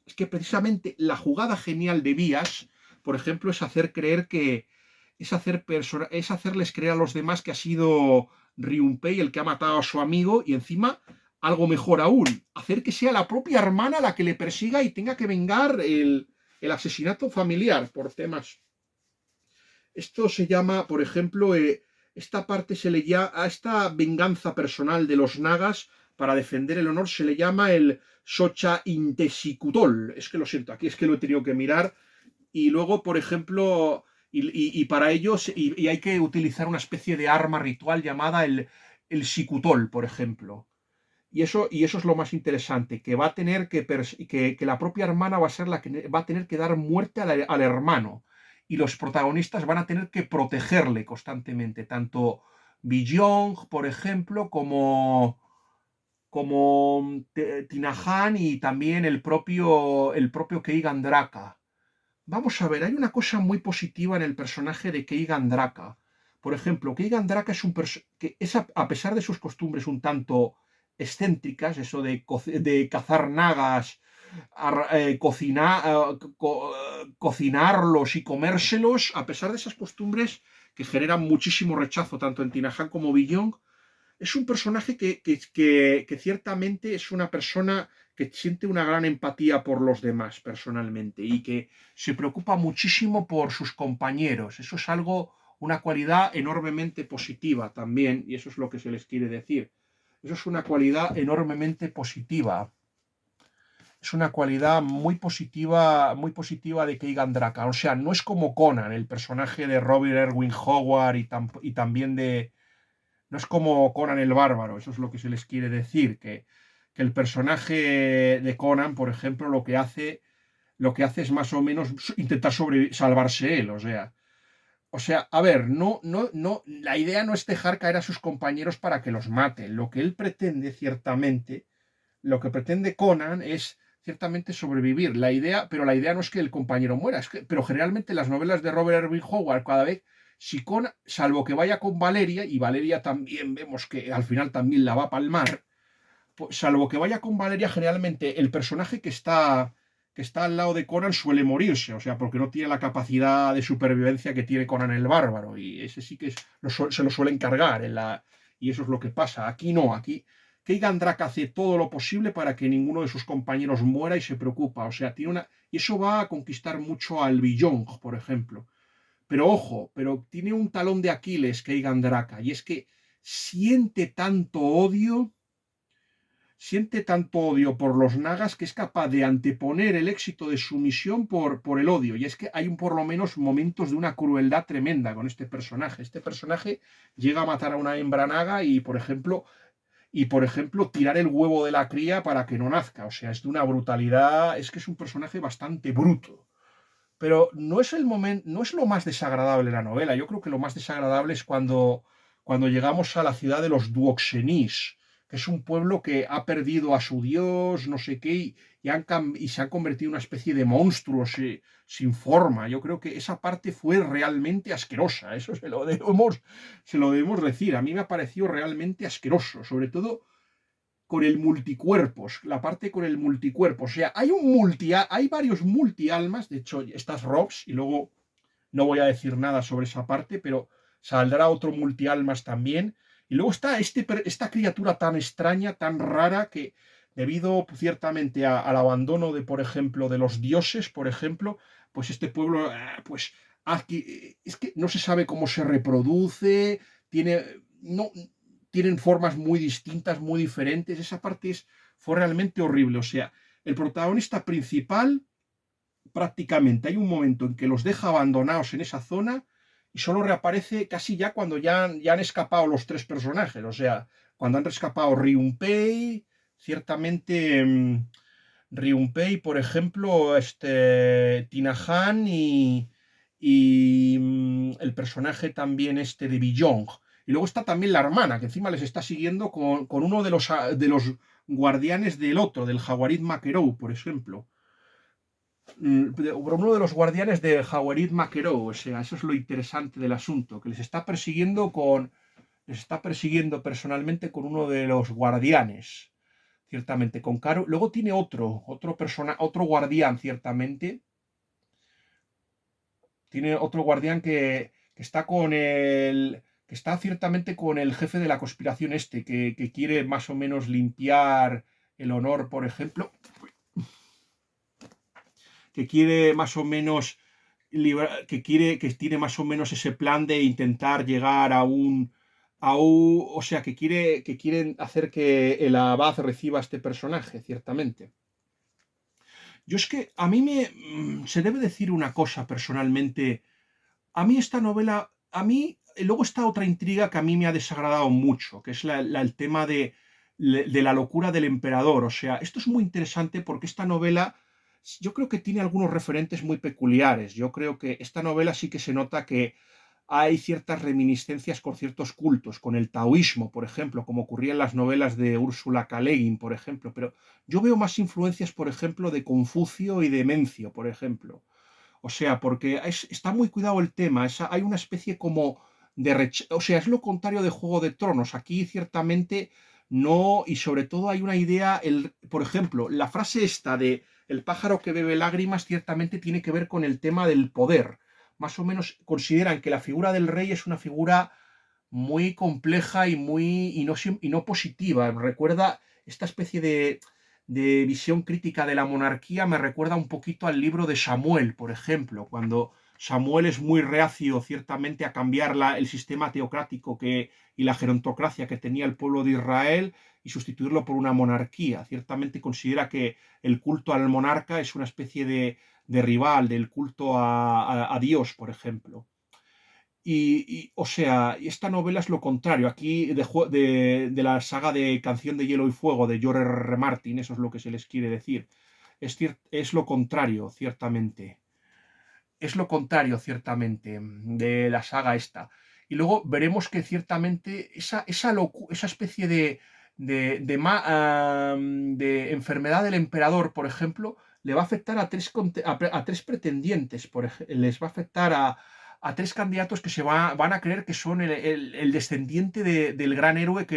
Es que precisamente la jugada genial de Vías, por ejemplo, es hacer creer que. Es hacerles creer a los demás que ha sido Ryunpei el que ha matado a su amigo y encima, algo mejor aún, hacer que sea la propia hermana la que le persiga y tenga que vengar el asesinato familiar por temas. Esto se llama, por ejemplo, esta parte se le llama a esta venganza personal de los nagas para defender el honor se le llama el Socha Intesicutol. Es que lo siento, aquí es que lo he tenido que mirar. Y luego, por ejemplo, y para ello hay que utilizar una especie de arma ritual llamada el Sikutol, por ejemplo. Y eso es lo más interesante, que va a tener que la propia hermana va a ser la que va a tener que dar muerte al hermano. Y los protagonistas van a tener que protegerle constantemente, tanto Billong, por ejemplo, como Tinahan y también el propio Keigan Draka. Vamos a ver, hay una cosa muy positiva en el personaje de Keigan Draka. Por ejemplo, Keigan Draka es que es a pesar de sus costumbres un tanto excéntricas, eso de cazar nagas cocinarlos y comérselos, a pesar de esas costumbres que generan muchísimo rechazo tanto en Tinajan como Billong. Es un personaje que ciertamente es una persona que siente una gran empatía por los demás personalmente y que se preocupa muchísimo por sus compañeros. Eso es algo, una cualidad enormemente positiva también, y eso es lo que se les quiere decir. Eso es una cualidad enormemente positiva. Es una cualidad muy positiva de Keegan Draca. O sea, no es como Conan, el personaje de Robert Erwin Howard y también de, no es como Conan el Bárbaro, eso es lo que se les quiere decir, que el personaje de Conan, por ejemplo, lo que hace es más o menos intentar salvarse él, o sea, a ver, la idea no es dejar caer a sus compañeros para que los maten. Lo que él pretende, ciertamente, lo que pretende Conan es ciertamente sobrevivir. Pero la idea no es que el compañero muera, pero generalmente en las novelas de Robert Erwin Howard, cada vez, si Conan, salvo que vaya con Valeria, y Valeria también vemos que al final también la va a palmar, pues, salvo que vaya con Valeria, generalmente el personaje que está al lado de Conan suele morirse, o sea, porque no tiene la capacidad de supervivencia que tiene Conan el Bárbaro, y ese sí que se lo suelen cargar, y eso es lo que pasa. Aquí no, aquí Keegan Drake hace todo lo posible para que ninguno de sus compañeros muera y se preocupa, o sea, y eso va a conquistar mucho al Billong, por ejemplo. Pero ojo, pero tiene un talón de Aquiles Keegan Drake, y es que siente tanto odio siente tanto odio por los nagas que es capaz de anteponer el éxito de su misión por el odio. Y es que hay por lo menos momentos de una crueldad tremenda con este personaje. Este personaje llega a matar a una hembra naga por ejemplo, tirar el huevo de la cría para que no nazca. O sea, es de una brutalidad, es que es un personaje bastante bruto. Pero no es el momento, no es lo más desagradable de la novela. Yo creo que lo más desagradable es cuando llegamos a la ciudad de los Duoxenís, que es un pueblo que ha perdido a su dios, no sé qué, y se han convertido en una especie de monstruos sin forma. Yo creo que esa parte fue realmente asquerosa. Eso se lo debemos decir. A mí me ha parecido realmente asqueroso, sobre todo con el multicuerpos, la parte con el multicuerpo. O sea, hay varios multialmas, de hecho, estas Robs, y luego no voy a decir nada sobre esa parte, pero saldrá otro multialmas también. Y luego está esta criatura tan extraña, tan rara, que debido ciertamente al abandono de, por ejemplo, de los dioses, por ejemplo, pues este pueblo, pues aquí, es que no se sabe cómo se reproduce, no, tienen formas muy distintas, muy diferentes. Esa parte fue realmente horrible. O sea, el protagonista principal prácticamente hay un momento en que los deja abandonados en esa zona y solo reaparece casi ya cuando ya han escapado los tres personajes. O sea, cuando han escapado Ryunpei, ciertamente Ryunpei, por ejemplo, Tinahan y el personaje también de Billong. Y luego está también la hermana, que encima les está siguiendo con uno de los guardianes del otro, del Jaguarid Maquerou, por ejemplo. Por uno de los guardianes de Jaguarid Maquerou. O sea, eso es lo interesante del asunto, que les está persiguiendo personalmente con uno de los guardianes, ciertamente, con Caro. Luego tiene otro guardián, ciertamente. Tiene otro guardián que está que está ciertamente con el jefe de la conspiración que quiere más o menos limpiar el honor, por ejemplo, que quiere más o menos que tiene más o menos ese plan de intentar llegar o sea, que quieren hacer que el abad reciba a este personaje, ciertamente. Yo es que a mí se debe decir una cosa personalmente. A mí esta novela, luego está otra intriga que a mí me ha desagradado mucho, que es el tema de la locura del emperador. O sea, esto es muy interesante porque esta novela, yo creo que tiene algunos referentes muy peculiares. Yo creo que esta novela sí que se nota que hay ciertas reminiscencias con ciertos cultos, con el taoísmo, por ejemplo, como ocurría en las novelas de Úrsula K. Le Guin, por ejemplo. Pero yo veo más influencias, por ejemplo, de Confucio y de Mencio, por ejemplo. O sea, porque está muy cuidado el tema. Hay una especie como o sea, es lo contrario de Juego de Tronos. Aquí ciertamente no, y sobre todo hay una idea, por ejemplo, la frase esta de El pájaro que bebe lágrimas ciertamente tiene que ver con el tema del poder. Más o menos consideran que la figura del rey es una figura muy compleja y no positiva. Recuerda esta especie de visión crítica de la monarquía, me recuerda un poquito al libro de Samuel, por ejemplo, cuando Samuel es muy reacio ciertamente a cambiar el sistema teocrático y la gerontocracia que tenía el pueblo de Israel y sustituirlo por una monarquía. Ciertamente considera que el culto al monarca es una especie de rival del culto a Dios, por ejemplo. O sea, esta novela es lo contrario. Aquí de la saga de Canción de Hielo y Fuego de George R. R. Martin, eso es lo que se les quiere decir. Es lo contrario, ciertamente. Es lo contrario, ciertamente, de la saga esta. Y luego veremos que ciertamente esa especie de enfermedad del emperador, por ejemplo, le va a afectar a tres pretendientes. Les va a afectar a tres candidatos que van a creer que son el descendiente del gran héroe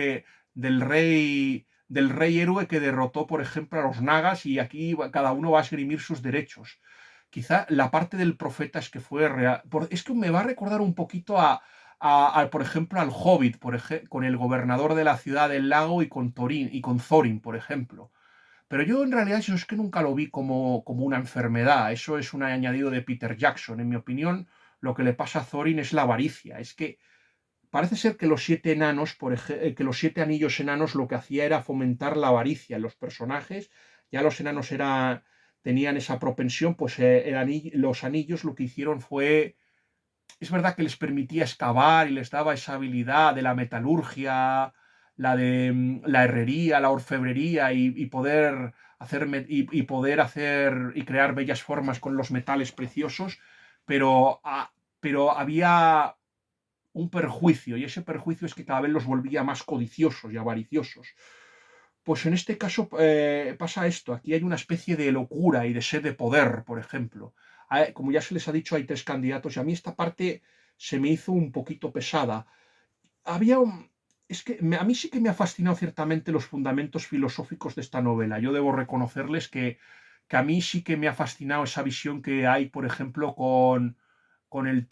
del rey héroe que derrotó, por ejemplo, a los nagas, y aquí cada uno va a esgrimir sus derechos. Quizá la parte del profeta es que fue real. Es que me va a recordar un poquito por ejemplo, al Hobbit, con el gobernador de la ciudad del lago y con Thorin, por ejemplo. Pero yo en realidad eso es que nunca lo vi como una enfermedad. Eso es un añadido de Peter Jackson. En mi opinión, lo que le pasa a Thorin es la avaricia. Es que parece ser que los siete enanos, que los siete anillos enanos lo que hacía era fomentar la avaricia en los personajes. Ya los enanos tenían esa propensión, pues los anillos lo que hicieron fue, es verdad que les permitía excavar y les daba esa habilidad de la metalurgia, la herrería, la orfebrería y poder poder hacer y crear bellas formas con los metales preciosos, pero, pero había un perjuicio, y ese perjuicio es que cada vez los volvía más codiciosos y avariciosos. Pues en este caso pasa esto, aquí hay una especie de locura y de sed de poder, por ejemplo. Como ya se les ha dicho, hay tres candidatos y a mí esta parte se me hizo un poquito pesada. Había un... Es que a mí sí que me ha fascinado ciertamente los fundamentos filosóficos de esta novela. Yo debo reconocerles que a mí sí que me ha fascinado esa visión que hay, por ejemplo, con el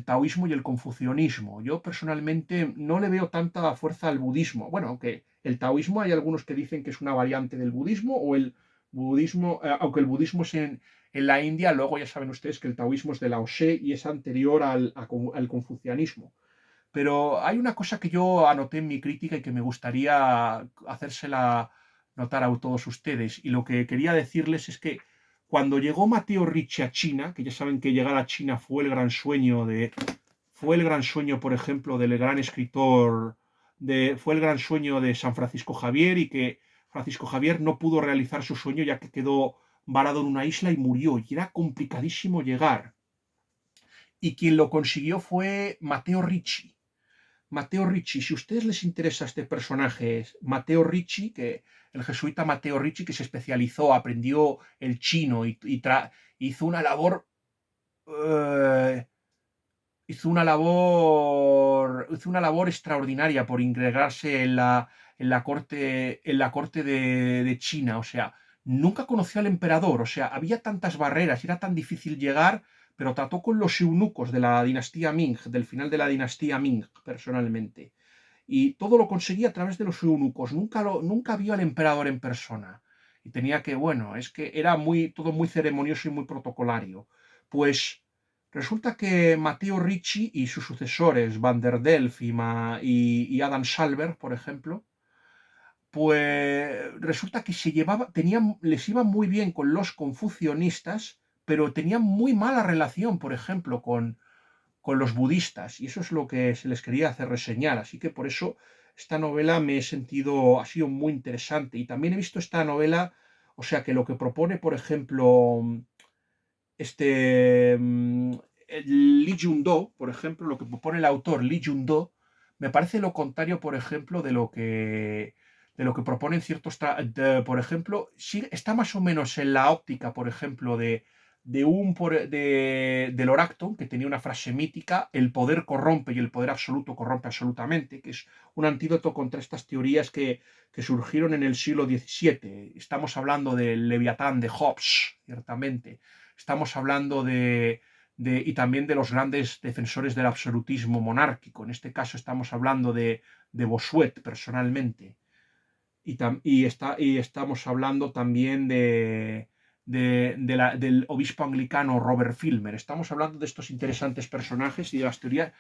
taoísmo y el confucianismo. Yo personalmente no le veo tanta fuerza al budismo. Bueno, aunque el taoísmo hay algunos que dicen que es una variante del budismo, o el budismo, aunque el budismo es en la India, luego ya saben ustedes que el taoísmo es de Lao Tse y es anterior al confucianismo. Pero hay una cosa que yo anoté en mi crítica y que me gustaría hacérsela notar a todos ustedes. Y lo que quería decirles es que cuando llegó Matteo Ricci a China, que ya saben que llegar a China fue el gran sueño, por ejemplo, del gran escritor, fue el gran sueño de San Francisco Javier, y que Francisco Javier no pudo realizar su sueño ya que quedó varado en una isla y murió. Y era complicadísimo llegar. Y quien lo consiguió fue Matteo Ricci. Matteo Ricci, si a ustedes les interesa este personaje, es Matteo Ricci, el jesuita Matteo Ricci, que se especializó, aprendió el chino y hizo una labor, eh, hizo una labor extraordinaria por integrarse en la corte de China. O sea, nunca conoció al emperador. O sea, había tantas barreras y era tan difícil llegar, pero trató con los eunucos de la dinastía Ming, del final de la dinastía Ming, personalmente. Y todo lo conseguía a través de los eunucos. Nunca vio al emperador en persona. Y tenía que, bueno, es que era todo muy ceremonioso y muy protocolario. Pues resulta que Matteo Ricci y sus sucesores, Van der Delft y Adam Salver, por ejemplo, pues resulta que les iba muy bien con los confucianistas, pero tenían muy mala relación, por ejemplo, con los budistas. Y eso es lo que se les quería hacer reseñar. Así que por eso esta novela ha sido muy interesante. Y también he visto esta novela, o sea, que lo que propone, por ejemplo, este Lee Jun-do, por ejemplo, lo que propone el autor Lee Jun-do, me parece lo contrario, por ejemplo, de lo que proponen por ejemplo, sí, está más o menos en la óptica, por ejemplo, del Oracton, que tenía una frase mítica: el poder corrompe y el poder absoluto corrompe absolutamente, que es un antídoto contra estas teorías que surgieron en el siglo XVII. Estamos hablando del Leviatán de Hobbes, ciertamente. Estamos hablando y también de los grandes defensores del absolutismo monárquico. En este caso estamos hablando de Bossuet, personalmente. Y estamos hablando también del obispo anglicano Robert Filmer. Estamos hablando de estos interesantes personajes y de las teorías.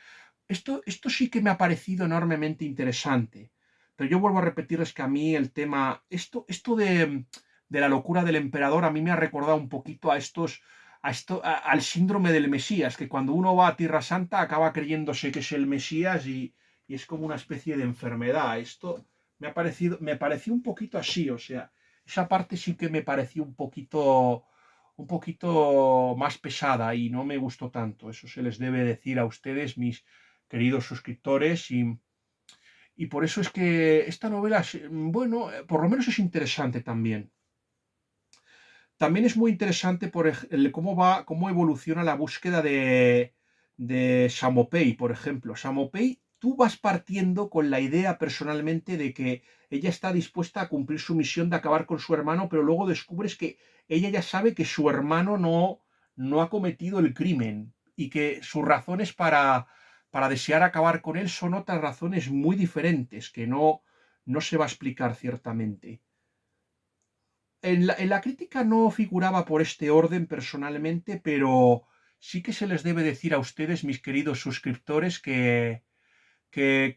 Esto sí que me ha parecido enormemente interesante. Pero yo vuelvo a repetirles que a mí el tema, esto de la locura del emperador, a mí me ha recordado un poquito al síndrome del Mesías, que cuando uno va a Tierra Santa acaba creyéndose que es el Mesías y es como una especie de enfermedad. Esto me pareció un poquito así, o sea, esa parte sí que me pareció un poquito más pesada y no me gustó tanto. Eso se les debe decir a ustedes, mis queridos suscriptores, y por eso es que esta novela, bueno, por lo menos es interesante también. También es muy interesante cómo evoluciona la búsqueda de Samopei, por ejemplo. Samopei, tú vas partiendo con la idea personalmente de que ella está dispuesta a cumplir su misión de acabar con su hermano, pero luego descubres que ella ya sabe que su hermano no ha cometido el crimen y que sus razones para desear acabar con él son otras razones muy diferentes que no se va a explicar ciertamente. En la crítica no figuraba por este orden personalmente, pero sí que se les debe decir a ustedes, mis queridos suscriptores, que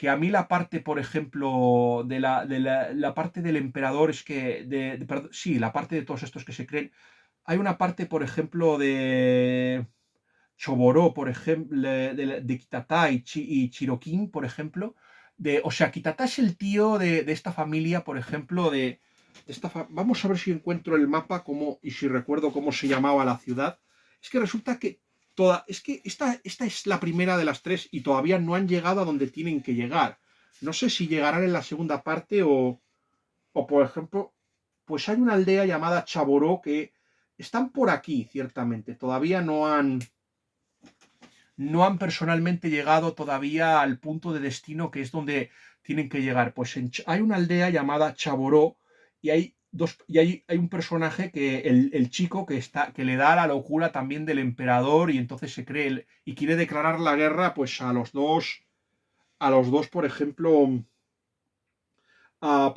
a mí la parte, por ejemplo, la parte del emperador es que, perdón, sí, la parte de todos estos que se creen, hay una parte, por ejemplo, de Choboró, por ejemplo, de Kitatá y Chiroquín, por ejemplo. O sea, Kitatá es el tío de esta familia, por ejemplo, vamos a ver si encuentro el mapa y si recuerdo cómo se llamaba la ciudad. Es que resulta que esta es la primera de las tres y todavía no han llegado a donde tienen que llegar. No sé si llegarán en la segunda parte o por ejemplo, pues hay una aldea llamada Chaboró que están por aquí, ciertamente. Todavía no han personalmente llegado todavía al punto de destino que es donde tienen que llegar. Pues hay una aldea llamada Chaboró y hay un personaje el chico que le da la locura también del emperador y entonces se cree y quiere declarar la guerra pues a los dos, por ejemplo, a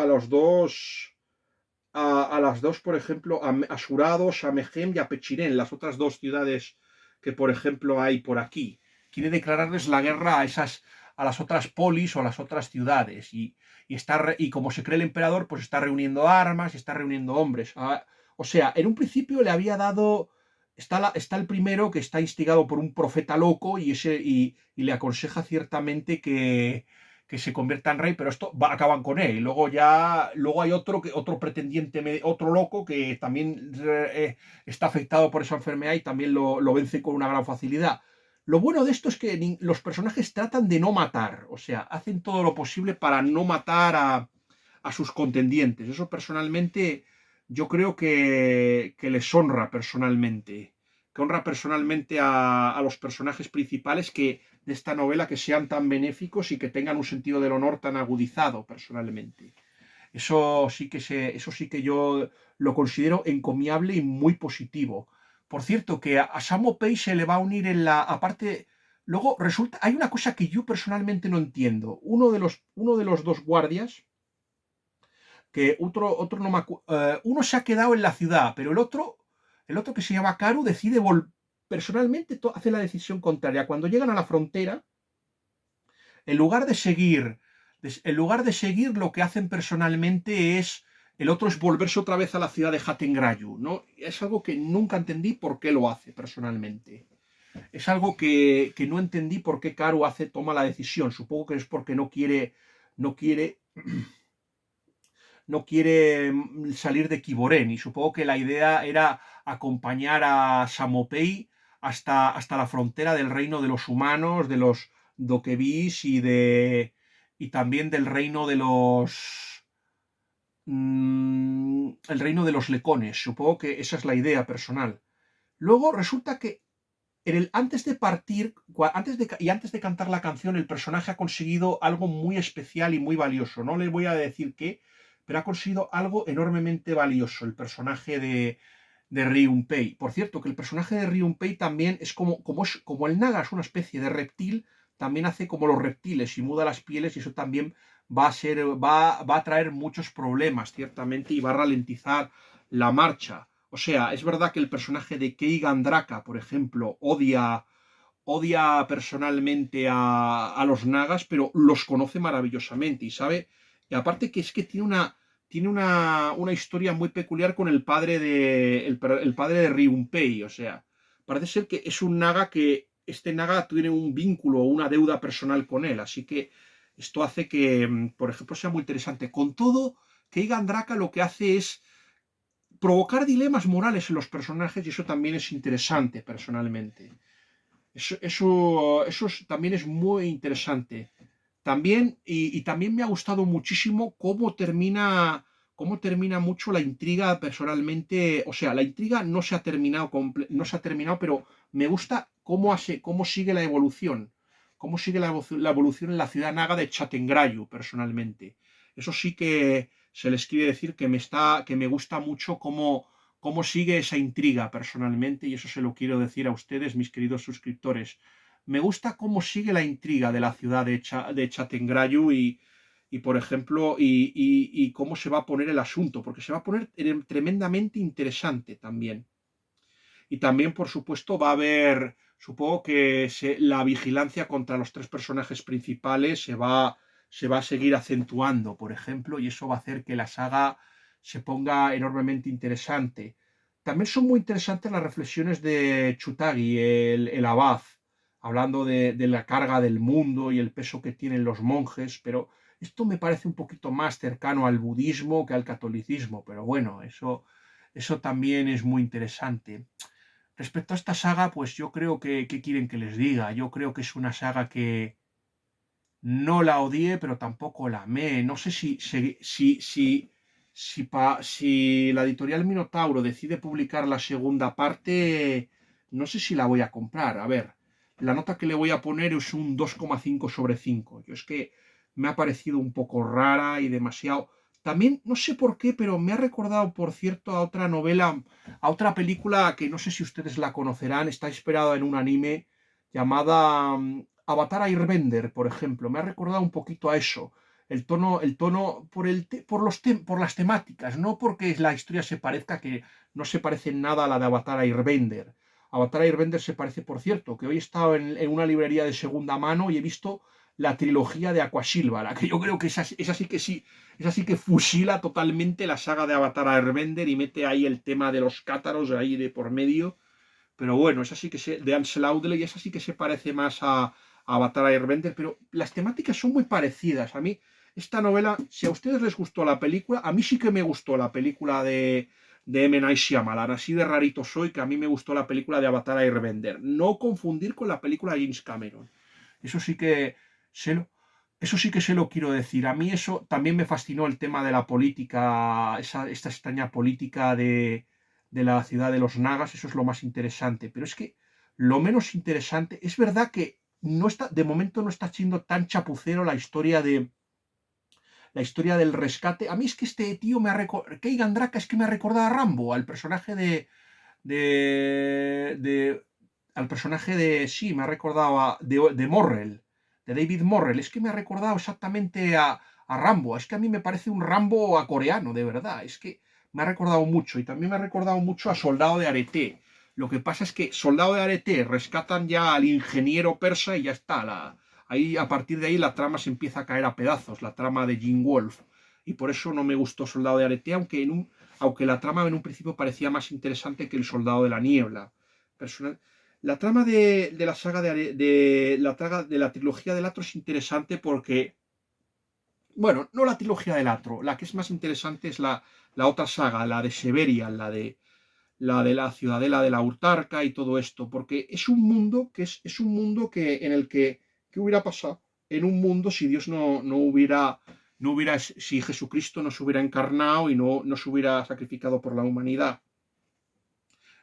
los dos, a las dos, por ejemplo, a Surados, a Mejem y a Pechirén, las otras dos ciudades que, por ejemplo, hay por aquí. Quiere declararles la guerra a las otras polis o a las otras ciudades. Y como se cree el emperador, pues está reuniendo armas y está reuniendo hombres. O sea, en un principio le había dado. Está el primero que está instigado por un profeta loco y le aconseja ciertamente que se convierta en rey, pero acaban con él. Y luego hay otro pretendiente, otro loco que también está afectado por esa enfermedad y también lo vence con una gran facilidad. Lo bueno de esto es que los personajes tratan de no matar, o sea, hacen todo lo posible para no matar a sus contendientes. Eso personalmente yo creo que les honra personalmente, que honra personalmente a los personajes principales de esta novela, que sean tan benéficos y que tengan un sentido del honor tan agudizado personalmente. Eso sí que yo lo considero encomiable y muy positivo. Por cierto, que a Samo Pei se le va a unir en la aparte. Luego resulta, hay una cosa que yo personalmente no entiendo. Uno de los dos guardias, que otro no uno se ha quedado en la ciudad, pero el otro que se llama Karu decide personalmente hace la decisión contraria. Cuando llegan a la frontera, en lugar de seguir, lo que hacen personalmente el otro es volverse otra vez a la ciudad de Hattengrayu, ¿no? Es algo que nunca entendí por qué lo hace personalmente. Es algo que no entendí por qué Karu toma la decisión. Supongo que es porque no quiere, salir de Kiboren, y supongo que la idea era acompañar a Samopei hasta la frontera del reino de los humanos, de los Dokebis y también del reino de el reino de los lecones. Supongo que esa es la idea personal. Luego resulta que antes de partir, antes de cantar la canción, el personaje ha conseguido algo muy especial y muy valioso. No les voy a decir qué, pero ha conseguido algo enormemente valioso, el personaje de Ryunpei. Por cierto, que el personaje de Ryunpei también es como el Naga es una especie de reptil, también hace como los reptiles y muda las pieles, y eso también va a traer muchos problemas, ciertamente, y va a ralentizar la marcha. O sea, es verdad que el personaje de Keigan Draka, por ejemplo, odia personalmente a los nagas, pero los conoce maravillosamente y sabe, y aparte que es que tiene una historia muy peculiar con el padre de Ryunpei, o sea, parece ser que es un naga que este naga tiene un vínculo o una deuda personal con él, así que esto hace que, por ejemplo, sea muy interesante. Con todo, Keigan Draka lo que hace es provocar dilemas morales en los personajes, y eso también es interesante personalmente. También es muy interesante. También, y también me ha gustado muchísimo cómo termina mucho la intriga personalmente. O sea, la intriga no se ha terminado, no se ha terminado, pero me gusta cómo sigue la evolución. Cómo sigue la evolución en la ciudad naga de Chattengrayu, personalmente. Eso sí que se les quiere decir que me gusta mucho cómo sigue esa intriga personalmente, y eso se lo quiero decir a ustedes, mis queridos suscriptores. Me gusta cómo sigue la intriga de la ciudad de Chattengrayu por ejemplo, y cómo se va a poner el asunto, porque se va a poner tremendamente interesante también. Y también, por supuesto, va a haber, supongo que la vigilancia contra los tres personajes principales se va a seguir acentuando, por ejemplo, y eso va a hacer que la saga se ponga enormemente interesante. También son muy interesantes las reflexiones de Chutagi, el abad, hablando de la carga del mundo y el peso que tienen los monjes, pero esto me parece un poquito más cercano al budismo que al catolicismo, pero bueno, eso también es muy interesante. Respecto a esta saga, pues yo creo que, ¿qué quieren que les diga? Yo creo que es una saga que no la odié, pero tampoco la amé. No sé si la editorial Minotauro decide publicar la segunda parte, no sé si la voy a comprar. A ver, la nota que le voy a poner es un 2,5/5. Yo es que me ha parecido un poco rara y demasiado. También, no sé por qué, pero me ha recordado, por cierto, a otra novela, a otra película que no sé si ustedes la conocerán, está inspirada en un anime llamada Avatar Airbender, por ejemplo. Me ha recordado un poquito a eso. El tono por las temáticas, no porque la historia se parezca, que no se parece en nada a la de Avatar Airbender. Avatar Airbender se parece, por cierto, que hoy he estado en una librería de segunda mano y he visto la trilogía de Aquasilva, la que yo creo que esa sí que fusila totalmente la saga de Avatar Airbender y mete ahí el tema de los cátaros ahí de por medio. Pero bueno, esa sí que de Ansel Audley, esa sí que se parece más a Avatar Airbender, pero las temáticas son muy parecidas. A mí, esta novela, si a ustedes les gustó la película, a mí sí que me gustó la película de M. Night Shyamalan. Así de rarito soy, que a mí me gustó la película de Avatar Airbender. No confundir con la película de James Cameron. Eso sí que se lo, eso sí que se lo quiero decir. A mí eso también me fascinó, el tema de la política, esta extraña política de la ciudad de los nagas. Eso es lo más interesante. Pero es que lo menos interesante, es verdad que de momento no está siendo tan chapucero la historia del rescate. A mí es que este tío Keigan Draka es que me ha recordado a Rambo, al personaje de al personaje sí, me ha recordado de Morrell, de David Morrell. Es que me ha recordado exactamente a Rambo. Es que a mí me parece un Rambo a coreano, de verdad. Es que me ha recordado mucho. Y también me ha recordado mucho a Soldado de Arete. Lo que pasa es que Soldado de Arete rescatan ya al ingeniero persa y ya está. Ahí, a partir de ahí, la trama se empieza a caer a pedazos, la trama de Gene Wolfe. Y por eso no me gustó Soldado de Arete, aunque la trama en un principio parecía más interesante que El Soldado de la Niebla. La trama de la saga de la trilogía del Atro es interesante porque, bueno, no la trilogía del Atro, la que es más interesante es la otra saga, la de Severian, la de la ciudadela de la Urtarca y todo esto, porque es un mundo es un mundo en el que, ¿qué hubiera pasado en un mundo si Dios no hubiera, si Jesucristo no se hubiera encarnado y no se hubiera sacrificado por la humanidad?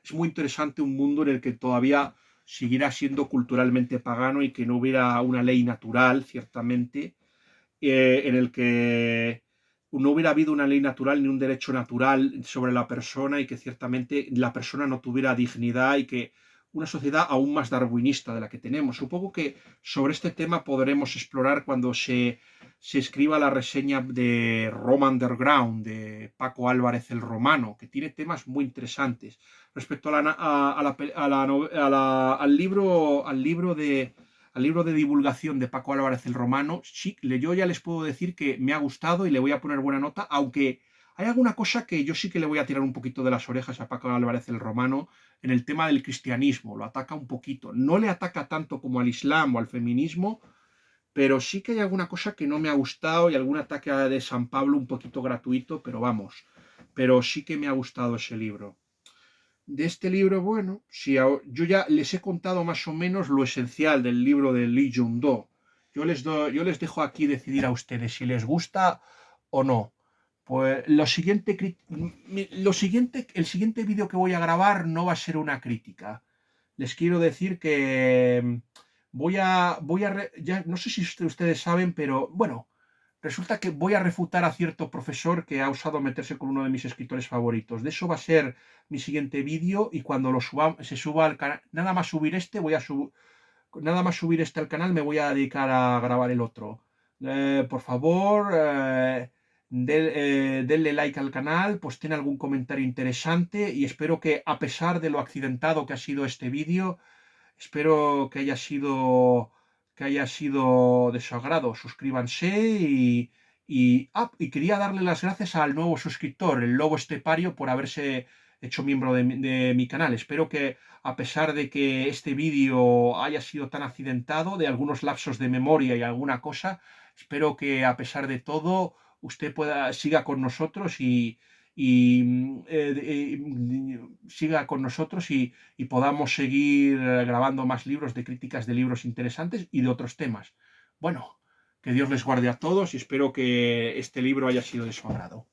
es muy interesante un mundo en el que todavía siguiera siendo culturalmente pagano y que no hubiera una ley natural, ciertamente, en el que no hubiera habido una ley natural ni un derecho natural sobre la persona y que ciertamente la persona no tuviera dignidad y que una sociedad aún más darwinista de la que tenemos. Supongo que sobre este tema podremos explorar cuando se escriba la reseña de Roma Underground de Paco Álvarez el Romano, que tiene temas muy interesantes. Respecto a al libro de divulgación de Paco Álvarez el Romano, sí, yo ya les puedo decir que me ha gustado y le voy a poner buena nota, aunque hay alguna cosa que yo sí que le voy a tirar un poquito de las orejas a Paco Álvarez el Romano en el tema del cristianismo, lo ataca un poquito, no le ataca tanto como al islam o al feminismo, pero sí que hay alguna cosa que no me ha gustado y algún ataque de San Pablo un poquito gratuito, pero vamos, pero sí que me ha gustado ese libro. De este libro, bueno, si yo ya les he contado más o menos lo esencial del libro de Lee Jung-do. Yo les dejo aquí decidir a ustedes si les gusta o no. Pues el siguiente vídeo que voy a grabar no va a ser una crítica. Les quiero decir que ya no sé si ustedes saben, pero bueno, resulta que voy a refutar a cierto profesor que ha osado meterse con uno de mis escritores favoritos. De eso va a ser mi siguiente vídeo y cuando se suba al canal, nada más subir este al canal me voy a dedicar a grabar el otro. Por favor, denle like al canal, pues tiene algún comentario interesante y espero que a pesar de lo accidentado que ha sido este vídeo, espero que haya sido de su agrado. Suscríbanse y quería darle las gracias al nuevo suscriptor, el Lobo Estepario, por haberse hecho miembro de mi canal. Espero que a pesar de que este vídeo haya sido tan accidentado, de algunos lapsos de memoria y alguna cosa, espero que a pesar de todo usted siga con nosotros siga con nosotros y podamos seguir grabando más libros de críticas de libros interesantes y de otros temas. Bueno, que Dios les guarde a todos y espero que este libro haya sido de su agrado.